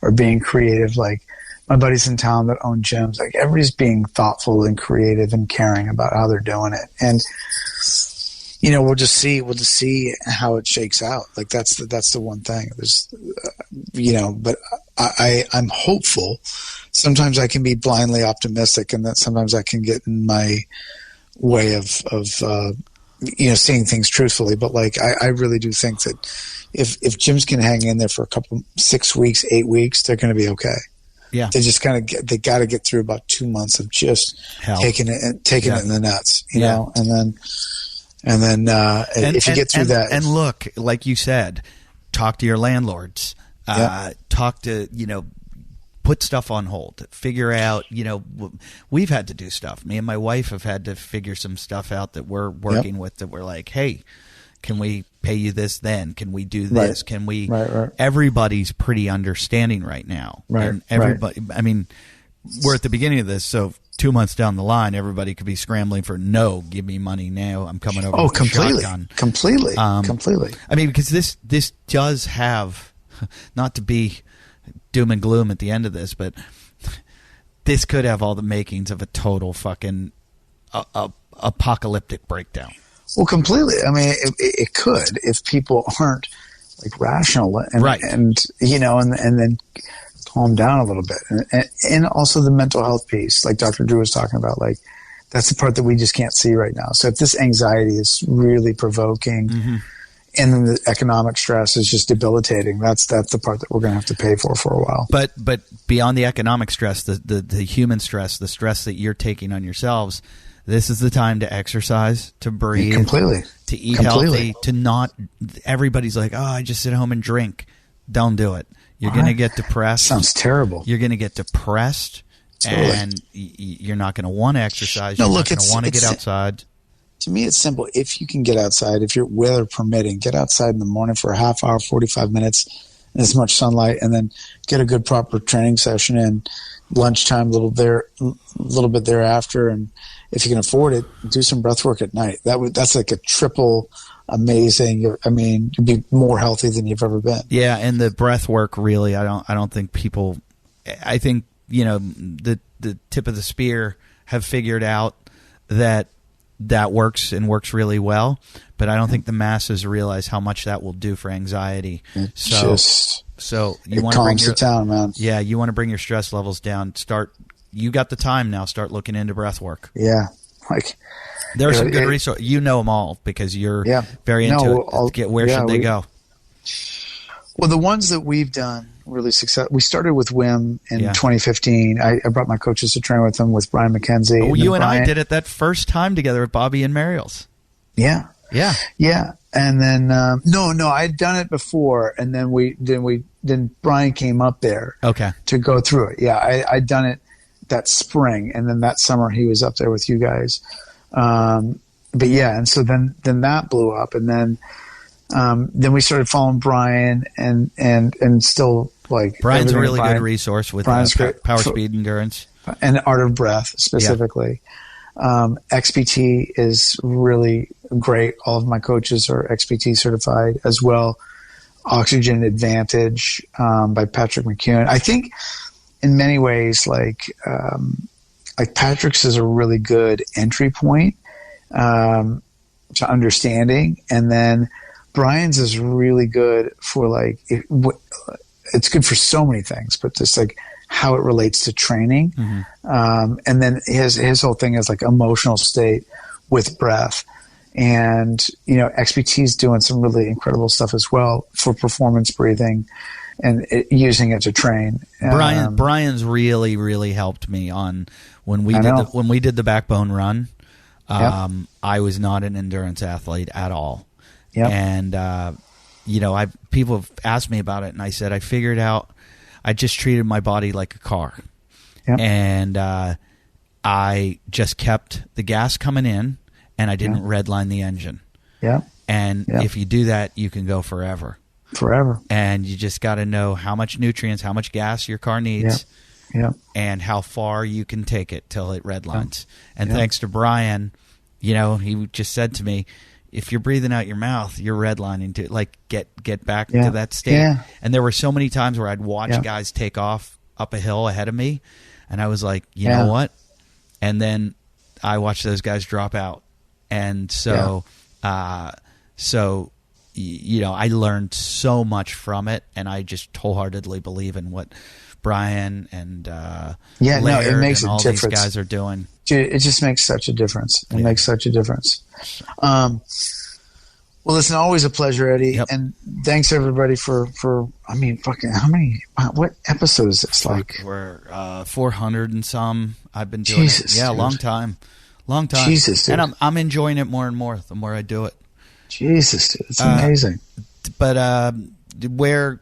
Speaker 2: are being creative. Like my buddies in town that own gyms, like everybody's being thoughtful and creative and caring about how they're doing it. And we'll just see how it shakes out. Like that's the one thing. There's, but I'm hopeful. Sometimes I can be blindly optimistic, and that sometimes I can get in my way of seeing things truthfully. But like, I really do think that if gyms can hang in there for 6 weeks, 8 weeks, they're going to be okay.
Speaker 1: Yeah.
Speaker 2: They just they got to get through about 2 months of just taking it in the nuts, know, and then if you get through that.
Speaker 1: And look, like you said, talk to your landlords, talk to, put stuff on hold, figure out, we've had to do stuff. Me and my wife have had to figure some stuff out that we're working with, that we're like, hey, can we pay you this then? Can we do this?
Speaker 2: Right.
Speaker 1: Can we?
Speaker 2: Right.
Speaker 1: Everybody's pretty understanding right now.
Speaker 2: Right.
Speaker 1: And everybody, I mean, we're at the beginning of this, so 2 months down the line, everybody could be scrambling for, no, give me money now. I'm coming over.
Speaker 2: Oh,
Speaker 1: with
Speaker 2: completely.
Speaker 1: Shotgun.
Speaker 2: Completely.
Speaker 1: I mean, because this does have, not to be doom and gloom at the end of this, but this could have all the makings of a total fucking apocalyptic breakdown.
Speaker 2: Well, completely. I mean, it could if people aren't like rational and then calm down a little bit, and also the mental health piece, like Dr. Drew was talking about. Like that's the part that we just can't see right now. So if this anxiety is really provoking, and then the economic stress is just debilitating, that's the part that we're going to have to pay for a while.
Speaker 1: But beyond the economic stress, the human stress, the stress that you're taking on yourselves. This is the time to exercise, to breathe,
Speaker 2: completely,
Speaker 1: to eat healthy, to not. Everybody's like, oh, I just sit home and drink. don't do it. You're going to get depressed.
Speaker 2: Sounds terrible.
Speaker 1: You're going to get depressed,
Speaker 2: Totally.
Speaker 1: and you're not going to want to exercise.
Speaker 2: No,
Speaker 1: you're
Speaker 2: look,
Speaker 1: not going to want to get outside.
Speaker 2: To me, it's simple. If you can get outside, if your weather permitting, get outside in the morning for a half hour, 45 minutes, as much sunlight, and then get a good proper training session in. Lunchtime, a little bit thereafter, and if you can afford it, do some breath work at night. That's like a triple amazing. I mean, you'd be more healthy than you've ever been.
Speaker 1: Yeah, and the breath work really, I don't think people. I think the tip of the spear have figured out that works and works really well, but I don't think the masses realize how much that will do for anxiety. So you want to bring your
Speaker 2: town, man.
Speaker 1: Yeah, you want to bring your stress levels down. You got the time now. Start looking into breath work.
Speaker 2: Yeah, like
Speaker 1: there are some good resources. You know them all because you're very into it. Where should they go?
Speaker 2: Well, the ones that we've done really successful. We started with Wim in 2015. I brought my coaches to train with him with Brian McKenzie.
Speaker 1: Oh, you and I did it that first time together at Bobby and Mariel's.
Speaker 2: Yeah.
Speaker 1: Yeah.
Speaker 2: And then no, I'd done it before, and then Brian came up there.
Speaker 1: Okay.
Speaker 2: To go through it. Yeah, I'd done it that spring, and then that summer he was up there with you guys. But yeah, and so then that blew up, and then we started following Brian, and still like
Speaker 1: Brian's a really good resource with power, speed, endurance,
Speaker 2: and art of breath specifically. XPT is really great. All of my coaches are XPT certified as well. Oxygen Advantage by Patrick McEwen. I think in many ways, like Patrick's is a really good entry point to understanding, and then Brian's is really good for it's good for so many things, but just like how it relates to training. Mm-hmm. And then his whole thing is like emotional state with breath. And, XPT is doing some really incredible stuff as well for performance breathing and using it to train.
Speaker 1: Brian's really, really helped me on when we did the backbone run. I was not an endurance athlete at all. Yep. And, people have asked me about it, and I said, I figured out I just treated my body like a car. Yep. And I just kept the gas coming in, and I didn't redline the engine.
Speaker 2: Yeah.
Speaker 1: And if you do that, you can go forever. And you just got to know how much nutrients, how much gas your car needs, and how far you can take it till it redlines. And thanks to Brian, he just said to me, if you're breathing out your mouth, you're redlining to get back to that state. Yeah. And there were so many times where I'd watch guys take off up a hill ahead of me, and I was like, you know what? And then I watched those guys drop out. And so, I learned so much from it, and I just wholeheartedly believe in what Brian and Laird
Speaker 2: it makes
Speaker 1: and all
Speaker 2: these
Speaker 1: guys are doing.
Speaker 2: Dude, it just makes such a difference. It makes such a difference. Well, listen, always a pleasure, Eddie. Yep. And thanks everybody for what episode is this?
Speaker 1: We're 400 and some. I've been doing
Speaker 2: Jesus,
Speaker 1: it. Yeah,
Speaker 2: dude.
Speaker 1: long time.
Speaker 2: Jesus, dude.
Speaker 1: And I'm enjoying it more and more the more I do it.
Speaker 2: Jesus, dude. It's amazing.
Speaker 1: But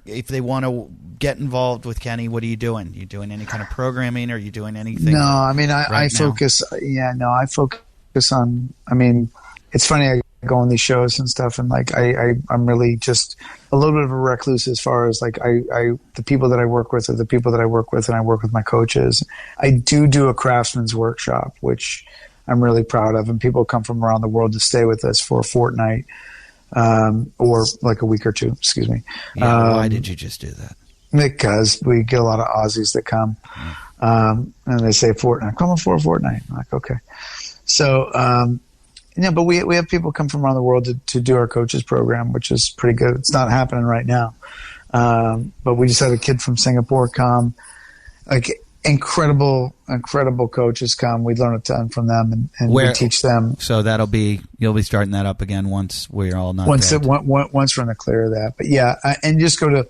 Speaker 1: if they want to get involved with Kenny, what are you doing? You doing any kind of programming? Or are you doing anything?
Speaker 2: No, I mean, I focus. I focus on. I mean, it's funny. I go on these shows and stuff, and I'm really just a little bit of a recluse as far as the people that I work with are the people that I work with, and I work with my coaches. I do a craftsman's workshop, which I'm really proud of, and people come from around the world to stay with us for a fortnight. Or like a week or two, excuse me.
Speaker 1: Yeah, why did you just do that?
Speaker 2: Because we get a lot of Aussies that come, and they say fortnight. Come on for a fortnight. I'm like, okay. So, but we have people come from around the world to do our coaches program, which is pretty good. It's not happening right now. But we just had a kid from Singapore come, incredible coaches come. We learn a ton from them, and we teach them.
Speaker 1: So you'll be starting that up again once we're all not
Speaker 2: once we're in the clear of that. But yeah, and just go to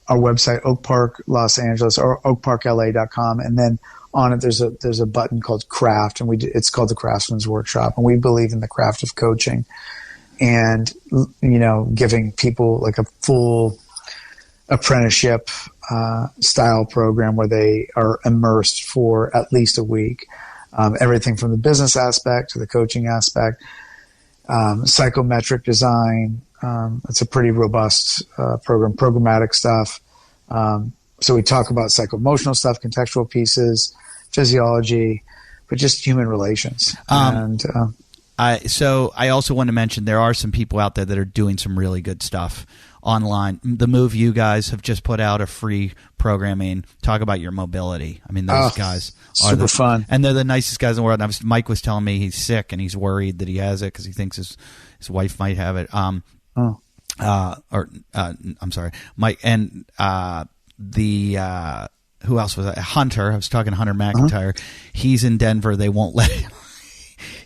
Speaker 2: our website, Oak Park Los Angeles or oakparkla.com, and then on it there's a button called Craft, and it's called the Craftsman's Workshop, and we believe in the craft of coaching. and, giving people like a full apprenticeship style program where they are immersed for at least a week. Everything from the business aspect to the coaching aspect, psychometric design. It's a pretty robust program, programmatic stuff. So we talk about psycho-emotional stuff, contextual pieces, physiology, but just human relations.
Speaker 1: So I also want to mention there are some people out there that are doing some really good stuff online. The Move You guys have just put out a free programming. Talk about your mobility. I mean, those guys are
Speaker 2: super fun,
Speaker 1: and they're the nicest guys in the world. And Mike was telling me he's sick and he's worried that he has it because he thinks his wife might have it. I'm sorry, Mike, and who else was that? Hunter. I was talking to Hunter McIntyre. He's in Denver. They won't let him.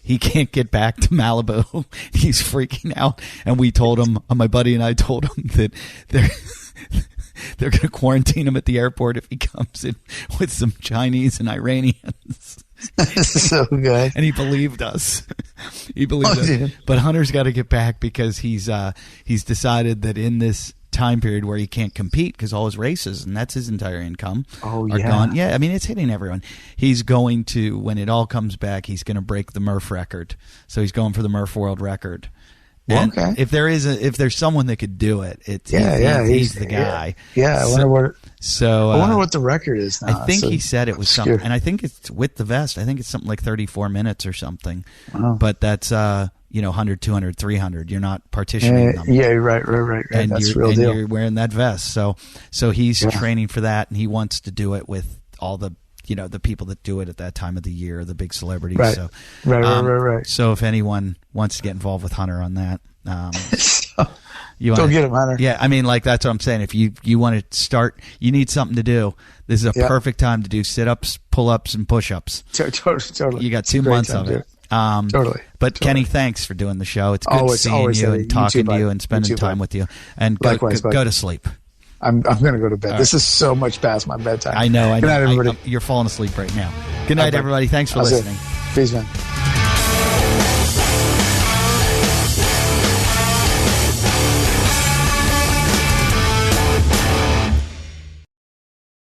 Speaker 1: He can't get back to Malibu. He's freaking out. And we told him, my buddy and I told him that they're going to quarantine him at the airport if he comes in with some Chinese and Iranians.
Speaker 2: So good.
Speaker 1: And he believed us. He believed us. Dude. But Hunter's got to get back because he's decided that in this time period where he can't compete because all his races, and that's his entire income, are gone. Yeah, I mean, it's hitting everyone. He's going to, when it all comes back, he's going to break the Murph record. So he's going for the Murph world record. And if there's someone that could do it, he's the guy.
Speaker 2: Yeah, I wonder what the record is now.
Speaker 1: I think he said it was something, and I think it's with the vest. I think it's something like 34 minutes or something. Wow. But that's 100, 200, 300. You're not partitioning them.
Speaker 2: Yeah, right.
Speaker 1: And
Speaker 2: that's real deal.
Speaker 1: You're wearing that vest. So he's training for that, and he wants to do it with all the the people that do it at that time of the year, the big celebrities.
Speaker 2: Right.
Speaker 1: So,
Speaker 2: Right.
Speaker 1: So if anyone wants to get involved with Hunter on that,
Speaker 2: go get him, Hunter.
Speaker 1: Yeah, I mean, like that's what I'm saying. If you want to start, you need something to do. This is a perfect time to do sit-ups, pull-ups, and push-ups.
Speaker 2: Totally.
Speaker 1: You got 2 months of it.
Speaker 2: Totally.
Speaker 1: But Kenny, thanks for doing the show. It's good seeing you and talking to you and spending time with you. And go to sleep.
Speaker 2: I'm going to go to bed. This is so much past my bedtime.
Speaker 1: I know.
Speaker 2: Good night, everybody.
Speaker 1: You're falling asleep right now. Good night, everybody. Thanks for listening.
Speaker 2: Peace, man.